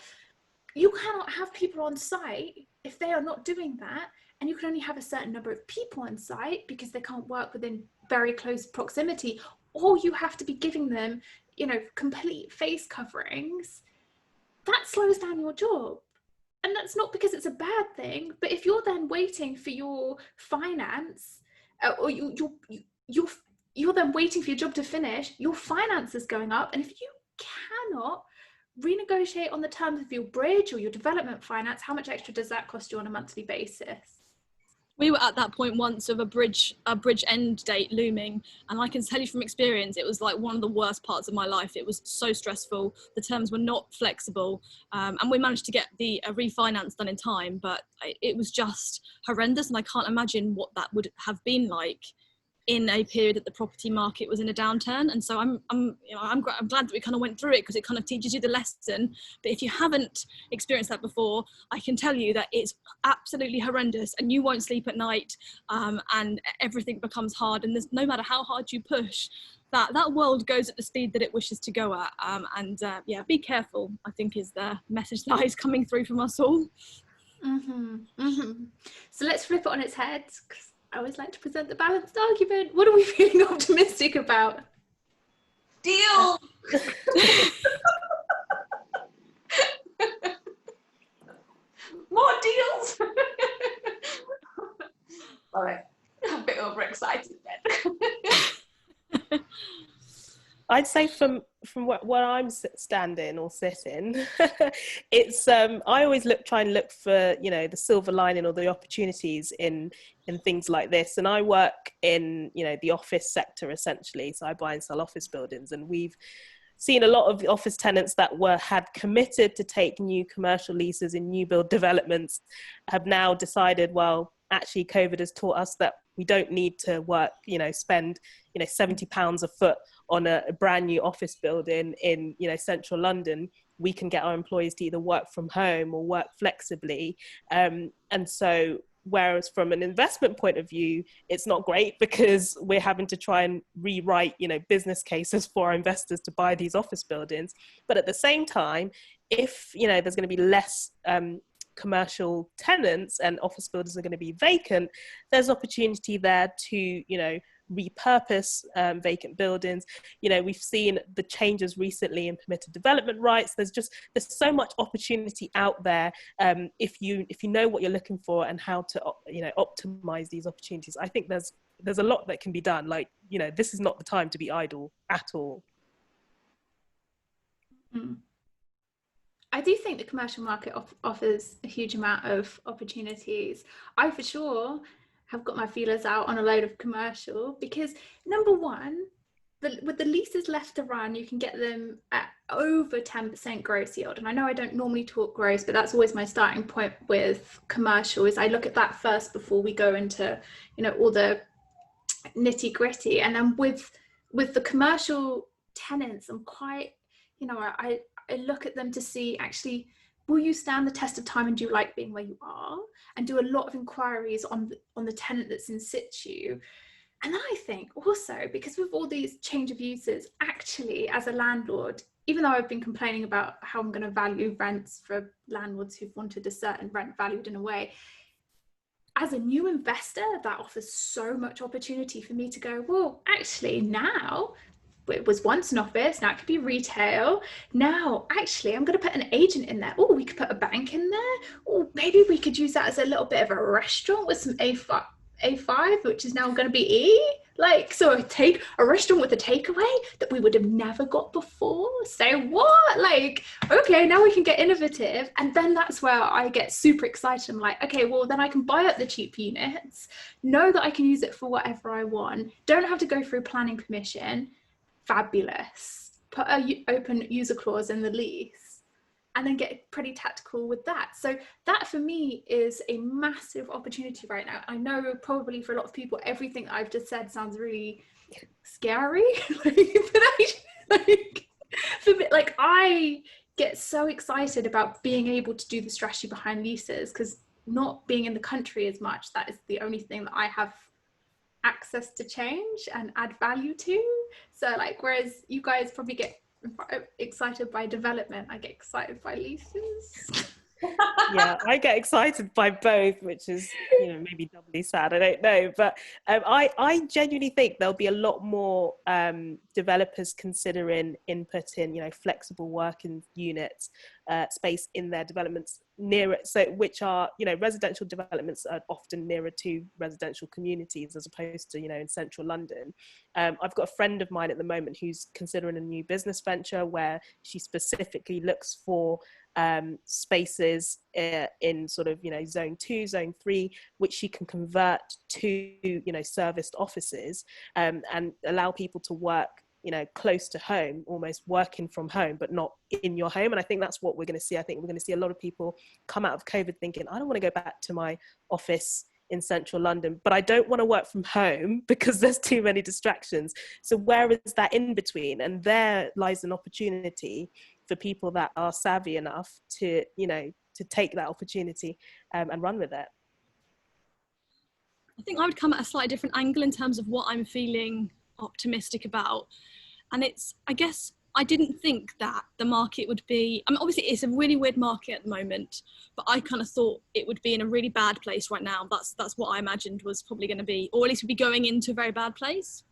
you cannot have people on site if they are not doing that, and you can only have a certain number of people on site because they can't work within very close proximity, or you have to be giving them, complete face coverings. That slows down your job. And that's not because it's a bad thing, but if you're then waiting for your finance, or you're then waiting for your job to finish, your finance is going up, and if you cannot renegotiate on the terms of your bridge or your development finance, how much extra does that cost you on a monthly basis? We were at that point once of a bridge end date looming, and I can tell you from experience, it was like one of the worst parts of my life. It was so stressful. The terms were not flexible, and we managed to get the refinance done in time, but it was just horrendous, and I can't imagine what that would have been like in a period that the property market was in a downturn. And so I'm glad that we kind of went through it, because it kind of teaches you the lesson. But if you haven't experienced that before, I can tell you that it's absolutely horrendous, and you won't sleep at night, and everything becomes hard. And there's, no matter how hard you push, that world goes at the speed that it wishes to go at. Yeah, be careful, I think, is the message that is coming through from us all. So let's flip it on its head, because I always like to present the balanced argument. What are we feeling optimistic about? Deal! More deals! All right, I'm a bit overexcited then. I'd say from where I'm standing or sitting, it's I always try and look for the silver lining or the opportunities in things like this. And I work in the office sector essentially, so I buy and sell office buildings, and we've seen a lot of the office tenants that had committed to take new commercial leases in new build developments have now decided, well, actually COVID has taught us that we don't need to work, spend £70 a foot on a brand new office building in central London. We can get our employees to either work from home or work flexibly, and so whereas from an investment point of view, it's not great, because we're having to try and rewrite business cases for our investors to buy these office buildings. But at the same time, if there's going to be less commercial tenants and office buildings are going to be vacant, there's opportunity there to repurpose vacant buildings. We've seen the changes recently in permitted development rights. There's so much opportunity out there if you know what you're looking for and how to optimize these opportunities. I think there's a lot that can be done. Like, this is not the time to be idle at all. I do think the commercial market offers a huge amount of opportunities. I for sure have got my feelers out on a load of commercial, because number one, with the leases left to run, you can get them at over 10% gross yield. And I know I don't normally talk gross, but that's always my starting point with commercial, is I look at that first before we go into all the nitty gritty. And then with the commercial tenants, I'm quite, you know, I look at them to see, actually, will you stand the test of time, and do you like being where you are? And do a lot of inquiries on the tenant that's in situ. And then I think also, because with all these change of uses, actually, as a landlord, even though I've been complaining about how I'm going to value rents for landlords who've wanted a certain rent valued in a way, as a new investor, that offers so much opportunity for me to go, well, actually, now it was once an office, now it could be retail. Now, actually, I'm going to put an agent in there. Oh, we could put a bank in there. Oh, maybe we could use that as a little bit of a restaurant with some A5, which is now going to be E. Like, so a restaurant with a takeaway that we would have never got before. Say what? Like, okay, now we can get innovative. And then that's where I get super excited. I'm like, okay, well, then I can buy up the cheap units, know that I can use it for whatever I want, don't have to go through planning permission. Fabulous. Put a open user clause in the lease, and then get pretty tactical with that. So that for me is a massive opportunity right now. I know probably for a lot of people, everything that I've just said sounds really scary. Like I get so excited about being able to do the strategy behind leases, because not being in the country as much, that is the only thing that I have access to change and add value to. So like, whereas you guys probably get excited by development, I get excited by leases. Yeah, I get excited by both, which is, you know, maybe doubly sad, I don't know, but I genuinely think there'll be a lot more developers considering inputting, you know, flexible working units space in their developments nearer, so which are, you know, residential developments are often nearer to residential communities as opposed to, you know, in central London. I've got a friend of mine at the moment who's considering a new business venture where she specifically looks for spaces in sort of, you know, zone 2, zone 3, which she can convert to, you know, serviced offices, and allow people to work, you know, close to home, almost working from home, but not in your home. And I think that's what we're going to see. I think we're going to see a lot of people come out of COVID thinking, I don't want to go back to my office in central London, but I don't want to work from home because there's too many distractions. So where is that in between? And there lies an opportunity for people that are savvy enough to, you know, to take that opportunity and run with it. I think I would come at a slightly different angle in terms of what I'm feeling optimistic about. And it's, I guess, I didn't think that the market would be, I mean, obviously it's a really weird market at the moment, but I kind of thought it would be in a really bad place right now. That's what I imagined was probably going to be, or at least would be going into a very bad place.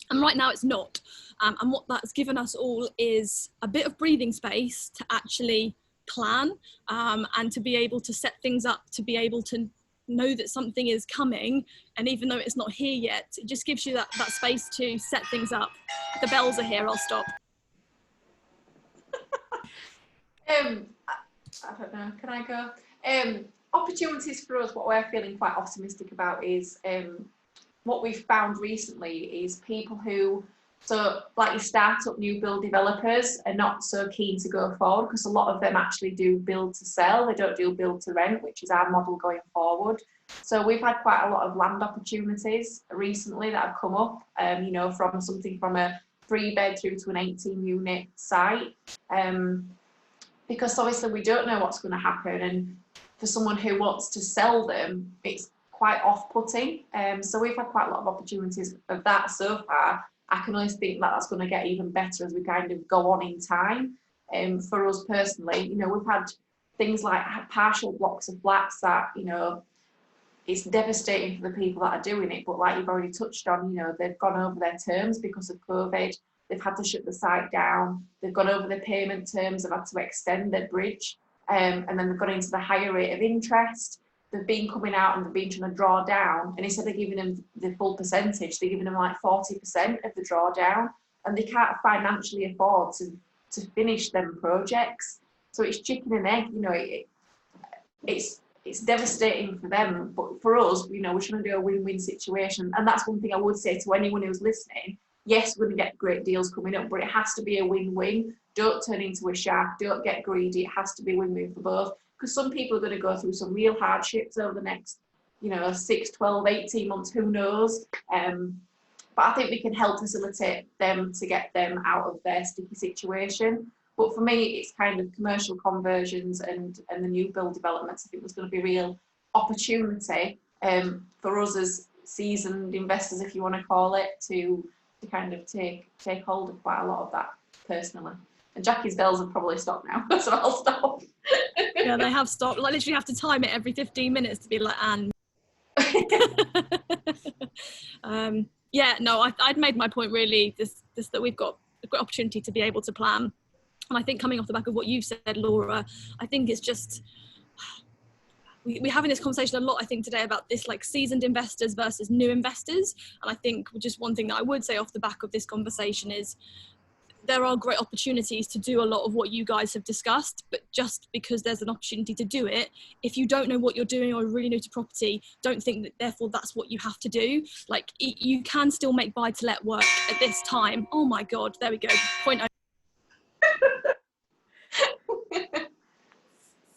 And right now it's not. And what that's given us all is a bit of breathing space to actually plan and to be able to set things up, to be able to know that something is coming. And even though it's not here yet, it just gives you that space to set things up. The bells are here, I'll stop. I don't know, can I go? Opportunities for us, what we're feeling quite optimistic about is what we've found recently is people who, so like your startup new build developers are not so keen to go forward because a lot of them actually do build to sell, they don't do build to rent, which is our model going forward. So we've had quite a lot of land opportunities recently that have come up, you know, from something from a 3-bed through to an 18-unit site, because obviously we don't know what's going to happen, and for someone who wants to sell them, it's quite off-putting. So we've had quite a lot of opportunities of that so far. I can only think that that's going to get even better as we kind of go on in time. For us personally, you know, we've had things like partial blocks of flats that, you know, it's devastating for the people that are doing it, but like you've already touched on, you know, they've gone over their terms because of COVID, they've had to shut the site down, they've gone over their payment terms, they've had to extend their bridge, and then they've gone into the higher rate of interest. They've been coming out and they've been trying to draw down, and instead of giving them the full percentage, they're giving them like 40% of the drawdown, and they can't financially afford to finish them projects. So it's chicken and egg, you know, it's devastating for them, but for us, you know, we're trying to do a win-win situation. And that's one thing I would say to anyone who's listening. Yes, we're going to get great deals coming up, but it has to be a win-win. Don't turn into a shark, don't get greedy, it has to be a win-win for both. Because some people are going to go through some real hardships over the next, you know, 6, 12, 18 months, who knows? But I think we can help facilitate them to get them out of their sticky situation. But for me, it's kind of commercial conversions and the new build developments. I think there's going to be real opportunity for us as seasoned investors, if you want to call it, to kind of take hold of quite a lot of that personally. And Jackie's bells have probably stopped now, so I'll stop. Yeah, they have stopped. I literally have to time it every 15 minutes to be like, Anne. Yeah, no, I'd made my point really, this that we've got a great opportunity to be able to plan. And I think coming off the back of what you said, Laura, I think it's just, we're having this conversation a lot, I think, today about this, like, seasoned investors versus new investors. And I think just one thing that I would say off the back of this conversation is there are great opportunities to do a lot of what you guys have discussed, but just because there's an opportunity to do it, if you don't know what you're doing or you're really new to property, don't think that therefore that's what you have to do. Like, you can still make buy to let work at this time. Oh my God, there we go. Point.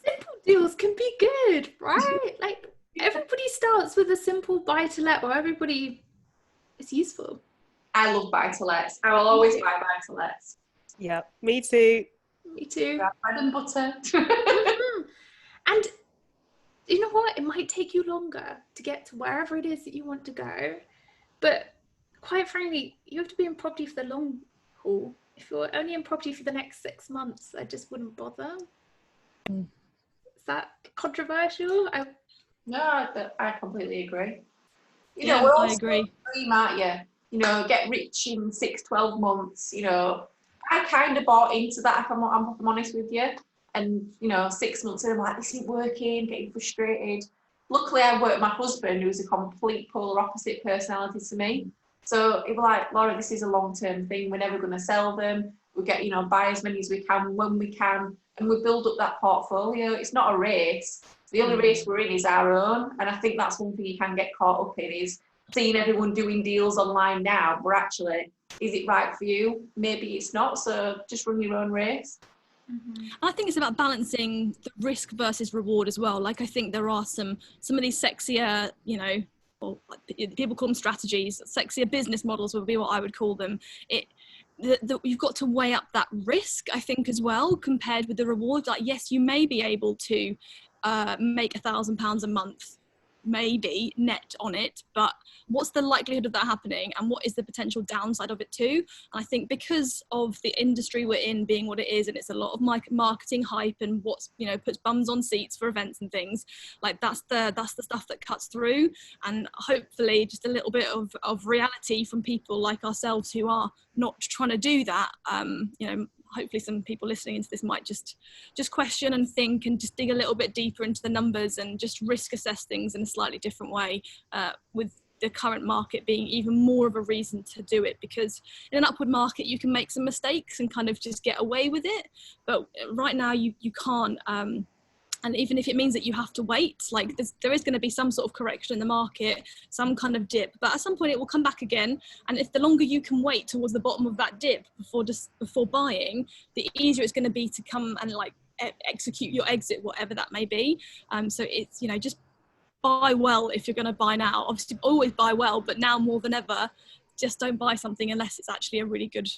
Simple deals can be good, right? Like, everybody starts with a simple buy to let, or everybody is useful. I love buy-to-lets. I will always buy buy-to-lets. Yeah, me too. Me too. Bread and butter. And you know what? It might take you longer to get to wherever it is that you want to go. But quite frankly, you have to be in property for the long haul. If you're only in property for the next 6 months, I just wouldn't bother. Is that controversial? No, I completely agree. You Yeah, know, we're all I agree. dream, aren't you? You know, get rich in 6-12 months. You know, I kind of bought into that, if I'm honest with you. And, you know, 6 months in, I'm like, this isn't working, getting frustrated. Luckily, I worked with my husband, who's a complete polar opposite personality to me. So it was like, Laura, this is a long-term thing. We're never going to sell them. We get, you know, buy as many as we can when we can, and we build up that portfolio. It's not a race. The only race we're in is our own. And I think that's one thing you can get caught up in, is seeing everyone doing deals online now, but actually, is it right for you? Maybe it's not, so just run your own race. I think it's about balancing the risk versus reward as well. Like, I think there are some of these sexier, you know, or people call them strategies, sexier business models would be what I would call them. You've got to weigh up that risk, I think, as well, compared with the reward. Like, yes, you may be able to make £1,000 a month, maybe net on it, but what's the likelihood of that happening, and what is the potential downside of it too? And I think because of the industry we're in being what it is, and it's a lot of marketing hype and what's, you know, puts bums on seats for events and things, like that's the stuff that cuts through. And hopefully just a little bit of reality from people like ourselves who are not trying to do that. You know, hopefully some people listening into this might just question and think and just dig a little bit deeper into the numbers and just risk assess things in a slightly different way, with the current market being even more of a reason to do it, because in an upward market you can make some mistakes and kind of just get away with it, but right now you can't. And even if it means that you have to wait, like there is going to be some sort of correction in the market, some kind of dip, but at some point it will come back again. And if the longer you can wait towards the bottom of that dip before buying, the easier it's going to be to come and like execute your exit, whatever that may be. So it's, you know, just buy well if you're going to buy now. Obviously always buy well, but now more than ever, just don't buy something unless it's actually a really good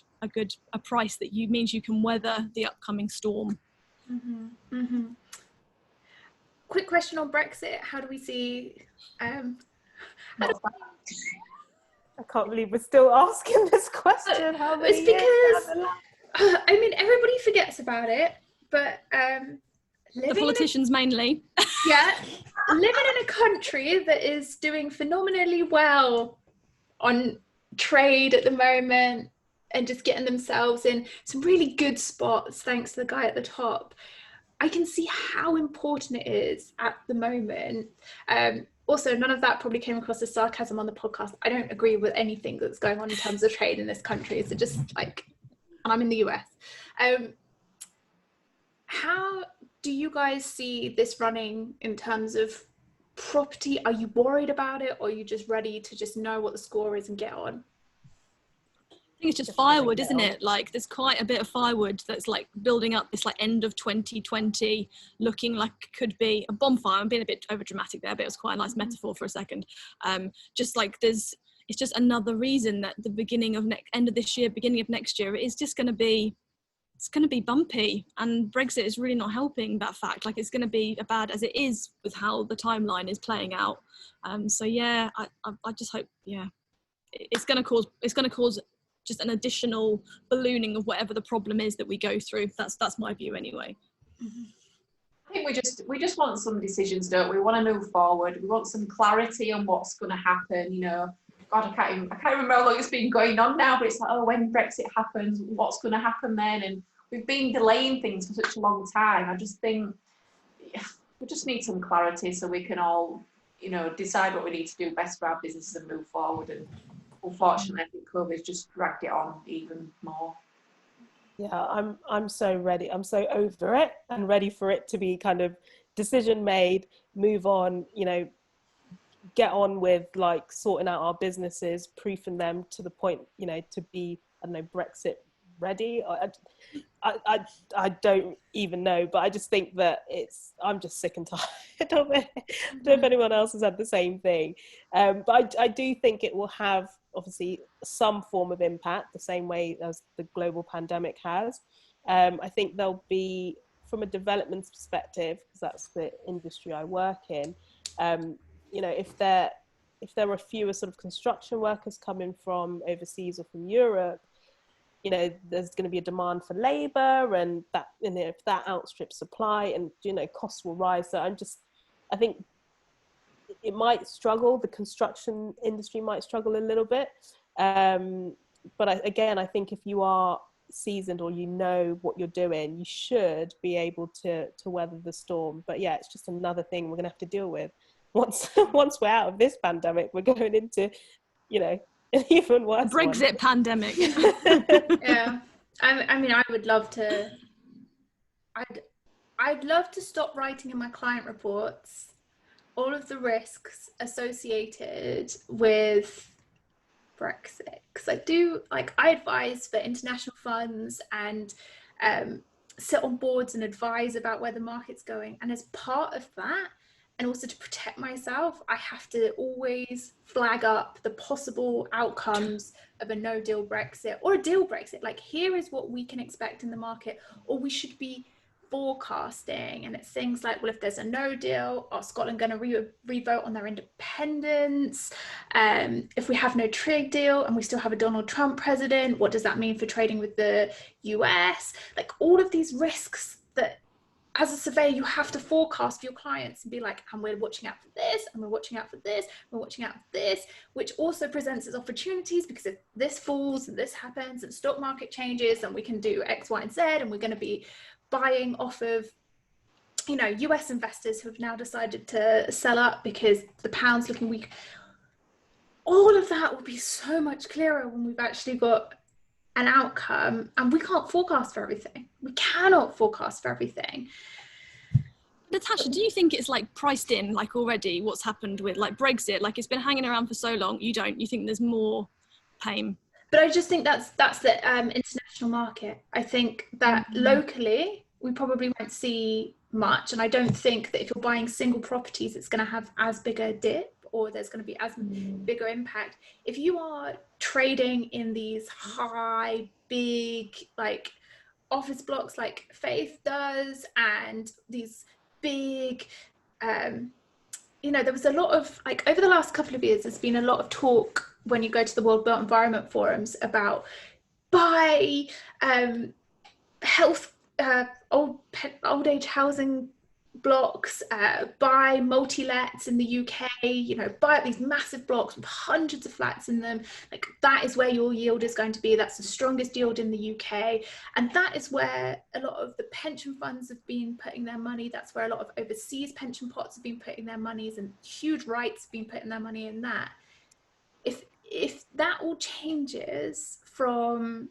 price that means you can weather the upcoming storm. Quick question on Brexit. How do we see? I can't believe we're still asking this question. How many it's because I mean, everybody forgets about it, but the politicians mainly. Yeah, living in a country that is doing phenomenally well on trade at the moment and just getting themselves in some really good spots thanks to the guy at the top, I can see how important it is at the moment. Also, none of that probably came across as sarcasm on the podcast. I don't agree with anything that's going on in terms of trade in this country. So just like, and I'm in the US. How do you guys see this running in terms of property? Are you worried about it, or are you just ready to just know what the score is and get on? I think it's just firewood, isn't it? Like, there's quite a bit of firewood that's like building up this like end of 2020 looking like it could be a bonfire. I'm being a bit over dramatic there, but it was quite a nice metaphor for a second. Just like there's it's just another reason that the beginning of end of this year, beginning of next year, it is just going to be, it's going to be bumpy, and Brexit is really not helping that fact. Like, it's going to be as bad as it is with how the timeline is playing out. So yeah, I just hope, yeah, it's going to cause just an additional ballooning of whatever the problem is that we go through. That's my view anyway. I think we just want some decisions, don't we? We want to move forward. We want some clarity on what's going to happen. You know, God, I can't remember how long it's been going on now, but it's like, oh, when Brexit happens, what's going to happen then? And we've been delaying things for such a long time. I just think we just need some clarity so we can all, you know, decide what we need to do best for our businesses and move forward. And unfortunately, I think COVID's just dragged it on even more. Yeah, I'm so ready. I'm so over it and ready for it to be kind of decision made, move on, you know, get on with like sorting out our businesses, proofing them to the point, you know, to be, I don't know, Brexit ready. I don't even know, but I just think that I'm just sick and tired of it. I don't know if anyone else has had the same thing. But I do think it will have obviously some form of impact, the same way as the global pandemic has. I think there'll be, from a development perspective, because that's the industry I work in, you know, if there are fewer sort of construction workers coming from overseas or from Europe, you know, there's going to be a demand for labor, and that, you know, if that outstrips supply, and, you know, costs will rise. So I think it might struggle. The construction industry might struggle a little bit. But I think if you are seasoned or you know what you're doing, you should be able to weather the storm. But yeah, it's just another thing we're going to have to deal with. Once we're out of this pandemic, we're going into, you know, an even worse Brexit pandemic. Yeah, I mean, I would love to. I'd love to stop writing in my client reports all of the risks associated with Brexit, because I advise for international funds and sit on boards and advise about where the market's going, and as part of that, and also to protect myself, I have to always flag up the possible outcomes of a no-deal Brexit or a deal Brexit. Like, here is what we can expect in the market, or we should be forecasting. And it's things like, well, if there's a no deal, are Scotland going to re-vote on their independence? If we have no trade deal and we still have a Donald Trump president, what does that mean for trading with the US? Like, all of these risks that, as a surveyor, you have to forecast for your clients and be like, and we're watching out for this, and we're watching out for this, we're watching out for this, which also presents as opportunities, because if this falls and this happens and stock market changes, and we can do X, Y, and Z, and we're going to be buying off of, you know, US investors who have now decided to sell up because the pound's looking weak. All of that will be so much clearer when we've actually got an outcome, and we can't forecast for everything. We cannot forecast for everything. Natasha, do you think it's like priced in, like already what's happened with like Brexit? Like, it's been hanging around for so long. You think there's more pain? But I just think that's the international market. I think that locally we probably won't see much, and I don't think that if you're buying single properties, it's going to have as big a dip, or there's going to be as bigger impact. If you are trading in these high, big, like office blocks like Faith does, and these big, you know, there was a lot of, like, over the last couple of years, there's been a lot of talk when you go to the World Built Environment Forums about buy health, old age housing blocks, buy multi-lets in the UK, you know, buy up these massive blocks with hundreds of flats in them. Like, that is where your yield is going to be. That's the strongest yield in the UK. And that is where a lot of the pension funds have been putting their money. That's where a lot of overseas pension pots have been putting their monies, and huge REITs have been putting their money in that. If that all changes from,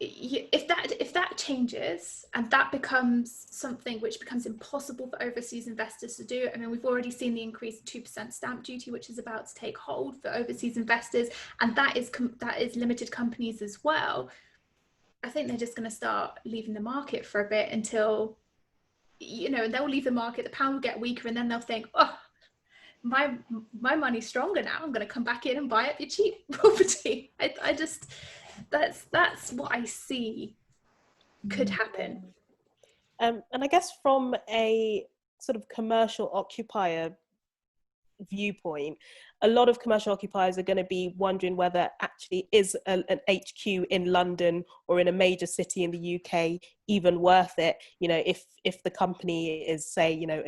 if that changes and that becomes something which becomes impossible for overseas investors to do, I mean, we've already seen the increased 2% stamp duty, which is about to take hold for overseas investors, and that is limited companies as well. I think they're just going to start leaving the market for a bit until, you know, and they'll leave the market, the pound will get weaker, and then they'll think, oh, my money's stronger now. I'm going to come back in and buy up your cheap property. I just, that's what I see could happen. And I guess from a sort of commercial occupier viewpoint, a lot of commercial occupiers are going to be wondering whether actually is an HQ in London or in a major city in the UK even worth it. You know, if the company is, say, you know,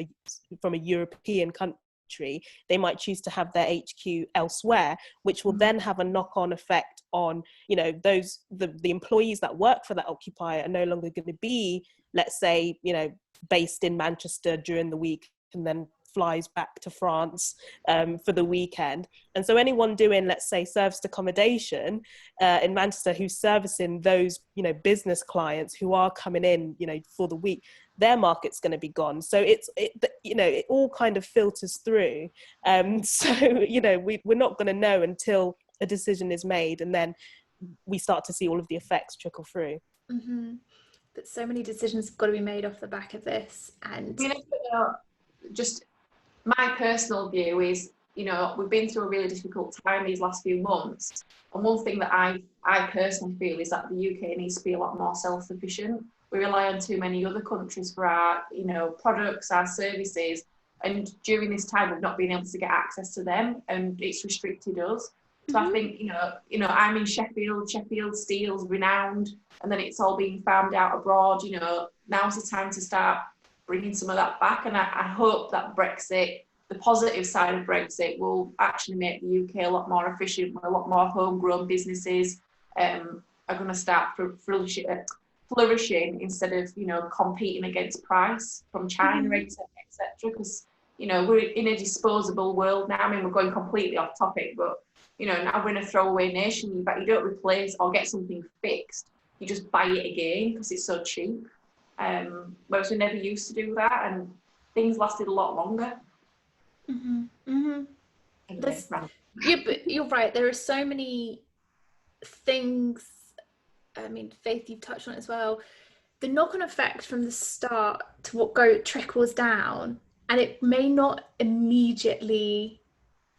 from a European country, they might choose to have their HQ elsewhere, which will then have a knock-on effect on, you know, those the employees that work for that occupier are no longer going to be, let's say, you know, based in Manchester during the week and then flies back to France for the weekend. And so anyone doing, let's say, serviced accommodation in Manchester who's servicing those, you know, business clients who are coming in, you know, for the week, their market's going to be gone. So you know, it all kind of filters through. So, you know, we're not going to know until a decision is made, and then we start to see all of the effects trickle through. Mm-hmm. But so many decisions have got to be made off the back of this. And you know, just my personal view is, you know, we've been through a really difficult time these last few months, and one thing that I personally feel is that the UK needs to be a lot more self-sufficient. We rely on too many other countries for our, you know, products, our services, and during this time we've not been able to get access to them, and it's restricted us. So I think, you know, I'm in Sheffield. Sheffield steel's renowned, and then it's all being farmed out abroad. You know, now's the time to start bringing some of that back, and I hope that Brexit, the positive side of Brexit, will actually make the UK a lot more efficient, where a lot more homegrown businesses are going to start flourishing instead of, you know, competing against price from China, etc. Because, you know, we're in a disposable world now. I mean, we're going completely off topic, but, you know, now we're in a throwaway nation. But you don't replace or get something fixed, you just buy it again because it's so cheap. Whereas we never used to do that, and things lasted a lot longer. Yeah, but you're right. There are so many things. I mean, Faith, you've touched on it as well. The knock-on effect from the start to what trickles down, and it may not immediately,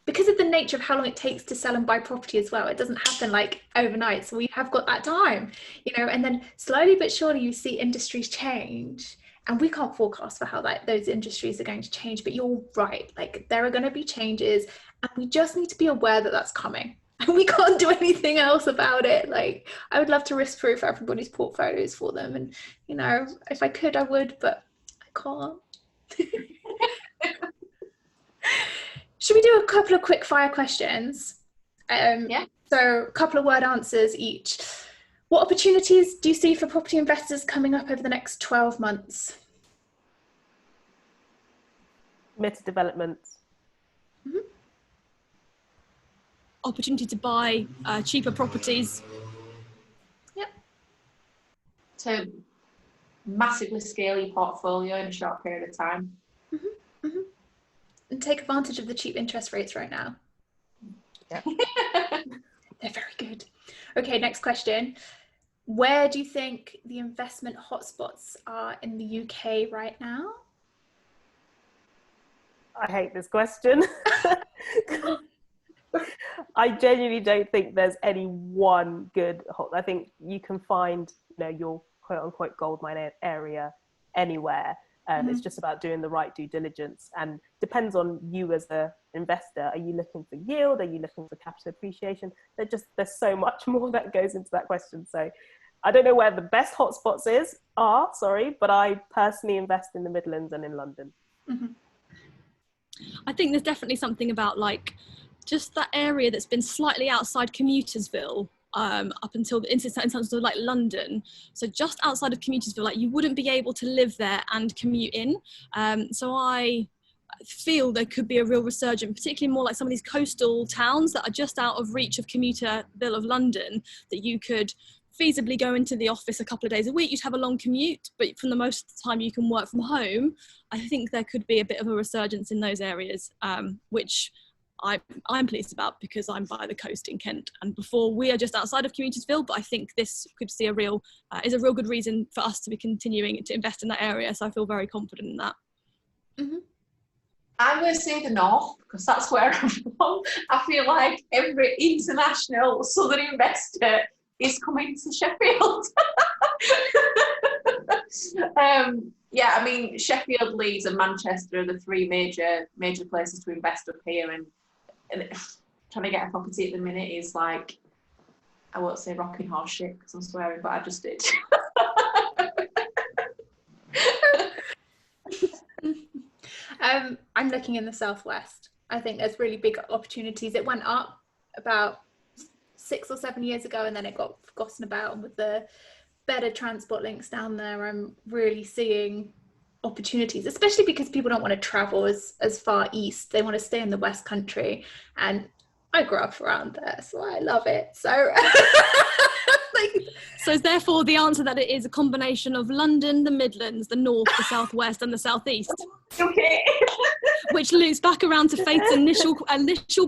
because of the nature of how long it takes to sell and buy property as well. It doesn't happen like overnight, so we have got that time, you know. And then slowly but surely, you see industries change. And we can't forecast for how those industries are going to change, but you're right, like there are going to be changes, and we just need to be aware that that's coming, and we can't do anything else about it. Like, I would love to risk proof everybody's portfolios for them, and, you know, if I could, I would, but I can't. Should we do a couple of quick fire questions? Yeah. So a couple of word answers each. What opportunities do you see for property investors coming up over the next 12 months? Committed developments. Opportunity to buy cheaper properties. Yep. To massively scale your portfolio in a short period of time. And take advantage of the cheap interest rates right now. Yep. They're very good. Okay, next question. Where do you think the investment hotspots are in the UK right now? I hate this question. I genuinely don't think there's any one good I think you can find, you know, your quote unquote goldmine area anywhere. It's just about doing the right due diligence, and depends on you as an investor. Are you looking for yield? Are you looking for capital appreciation? There's so much more that goes into that question. So I don't know where the best hotspots are, but I personally invest in the Midlands and in London. I think there's definitely something about, like, just that area that's been slightly outside Commutersville, up until in terms of like London. So just outside of Commutersville, like, you wouldn't be able to live there and commute in. So I feel there could be a real resurgence, particularly more like some of these coastal towns that are just out of reach of Commuterville of London, that you could feasibly go into the office a couple of days a week. You'd have a long commute, but for the most of the time you can work from home. I think there could be a bit of a resurgence in those areas, which I'm pleased about, because I'm by the coast in Kent, and before we are just outside of Commutersville, but I think this could see is a real good reason for us to be continuing to invest in that area. So I feel very confident in that. I'm going to say the north because that's where I'm from. I feel like every international southern investor is coming to Sheffield. Yeah, I mean, Sheffield, Leeds, and Manchester are the three major places to invest up here, and trying to get a property at the minute is like, I won't say rocking horse shit because I'm swearing, but I just did. I'm looking in the southwest. I think there's really big opportunities. It went up about 6 or 7 years ago, and then it got forgotten about. And with the better transport links down there, I'm really seeing opportunities, especially because people don't want to travel as far east. They want to stay in the West Country, and I grew up around there, so I love it. So so therefore the answer that it is a combination of London, the Midlands, the North, the Southwest, and the Southeast. Okay. Which loops back around to Faith's initial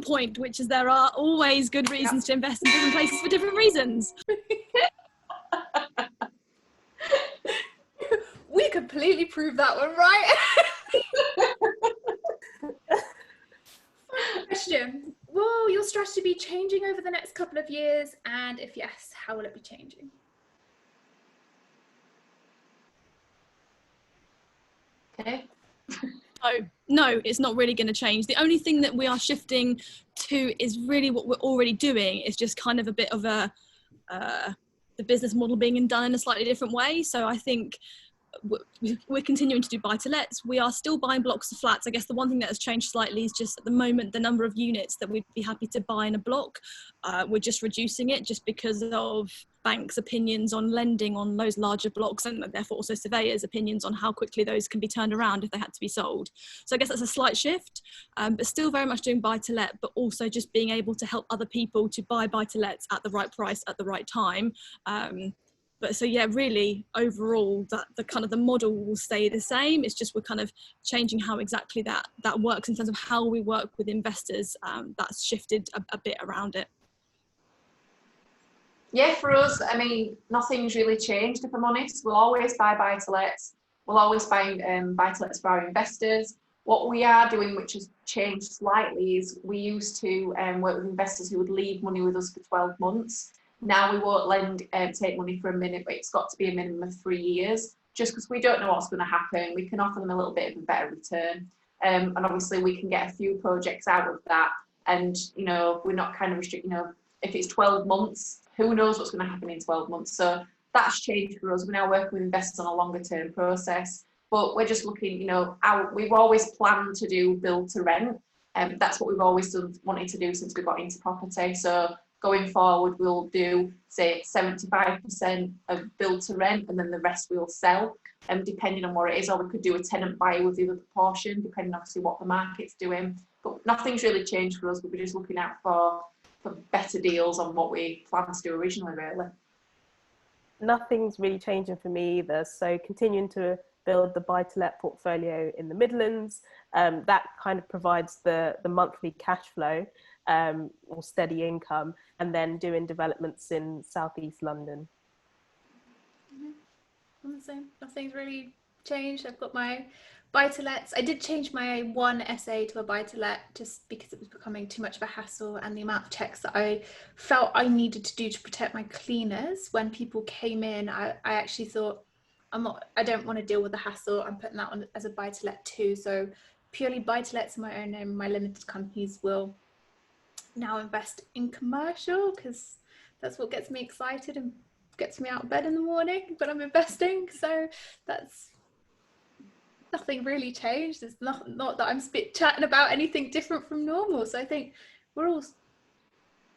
point, which is there are always good reasons to invest in different places for different reasons. We completely proved that one right. Final question. Will your strategy be changing over the next couple of years? And if yes, how will it be changing? Okay. No, it's not really going to change. The only thing that we are shifting to is really what we're already doing. Is just kind of a bit of the business model being done in a slightly different way. So I think we're continuing to do buy-to-lets. We are still buying blocks of flats. I guess the one thing that has changed slightly is just at the moment the number of units that we'd be happy to buy in a block. We're just reducing it just because of banks' opinions on lending on those larger blocks, and therefore also surveyors' opinions on how quickly those can be turned around if they had to be sold. So I guess that's a slight shift, but still very much doing buy-to-let, but also just being able to help other people to buy buy-to-lets at the right price at the right time. But so yeah, really overall that the kind of the model will stay the same. It's just we're kind of changing how exactly that works in terms of how we work with investors. That's shifted a bit around it. Yeah, for us, I mean, nothing's really changed, if I'm honest. We'll always buy buy-to-lets. We'll always buy buy-to-lets for our investors. What we are doing, which has changed slightly, is we used to work with investors who would leave money with us for 12 months. Now we won't take money for a minute, but it's got to be a minimum of 3 years, just because we don't know what's going to happen. We can offer them a little bit of a better return. And obviously we can get a few projects out of that. And, you know, we're not kind of restricted, you know, if it's 12 months, who knows what's going to happen in 12 months. So that's changed for us. We're now working with investors on a longer term process, but we're just looking, you know, we've always planned to do build to rent. And that's what we've always wanted to do since we got into property. So going forward, we'll do, say, 75% of build to rent, and then the rest we'll sell, depending on what it is. Or we could do a tenant buyer with the other proportion, depending obviously what the market's doing. But nothing's really changed for us, but we're just looking out for better deals on what we planned to do originally, really. Nothing's really changing for me either. So continuing to build the buy-to-let portfolio in the Midlands, that kind of provides the monthly cash flow or steady income, and then doing developments in Southeast London. I'm the same. Nothing's really changed. I've got my buy-to-lets. I did change my one SA to a buy-to-let just because it was becoming too much of a hassle, and the amount of checks that I felt I needed to do to protect my cleaners when people came in. I actually thought, I don't want to deal with the hassle. I'm putting that on as a buy-to-let too. So purely buy-to-lets in my own name. My limited companies will now invest in commercial because that's what gets me excited and gets me out of bed in the morning when I'm investing. So that's nothing really changed. It's not that I'm chatting about anything different from normal. So I think we're all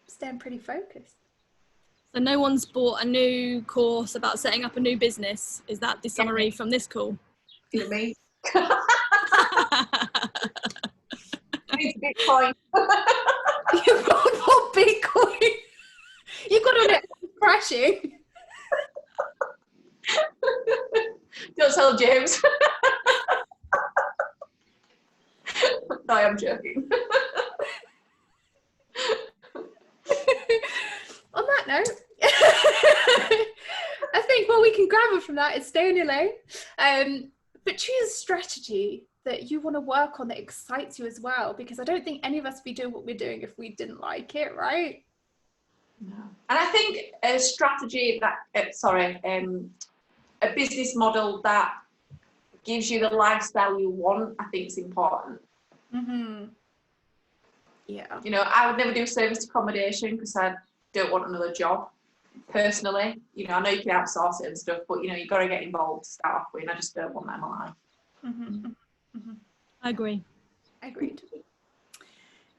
staying pretty focused. So no one's bought a new course about setting up a new business. Is that the summary from this call? You me? Need Bitcoin. You've got more Bitcoin. You got on it crashing. Don't tell James. No, I'm joking. On that note, I think what we can gather from that is stay in your lane. But choose a strategy that you want to work on that excites you as well, because I don't think any of us would be doing what we're doing if we didn't like it, right? No. And I think a strategy that, a business model that gives you the lifestyle you want, I think is important. Yeah. You know, I would never do serviced accommodation because I don't want another job. Personally, you know, I know you can outsource it and stuff, but you know, you've got to get involved to start off with, and I just don't want that in my life. I agree. Agreed.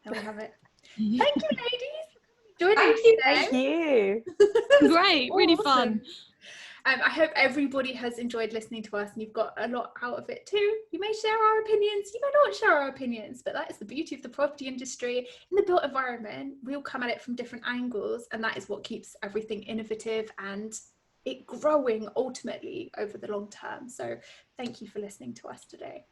There we have it. Thank you, ladies, for joining Thank me you. today. Thank you. Great, really fun. I hope everybody has enjoyed listening to us and you've got a lot out of it too. You may share our opinions, you may not share our opinions, but that is the beauty of the property industry. In the built environment, we'll come at it from different angles, and that is what keeps everything innovative and it growing ultimately over the long term. So thank you for listening to us today.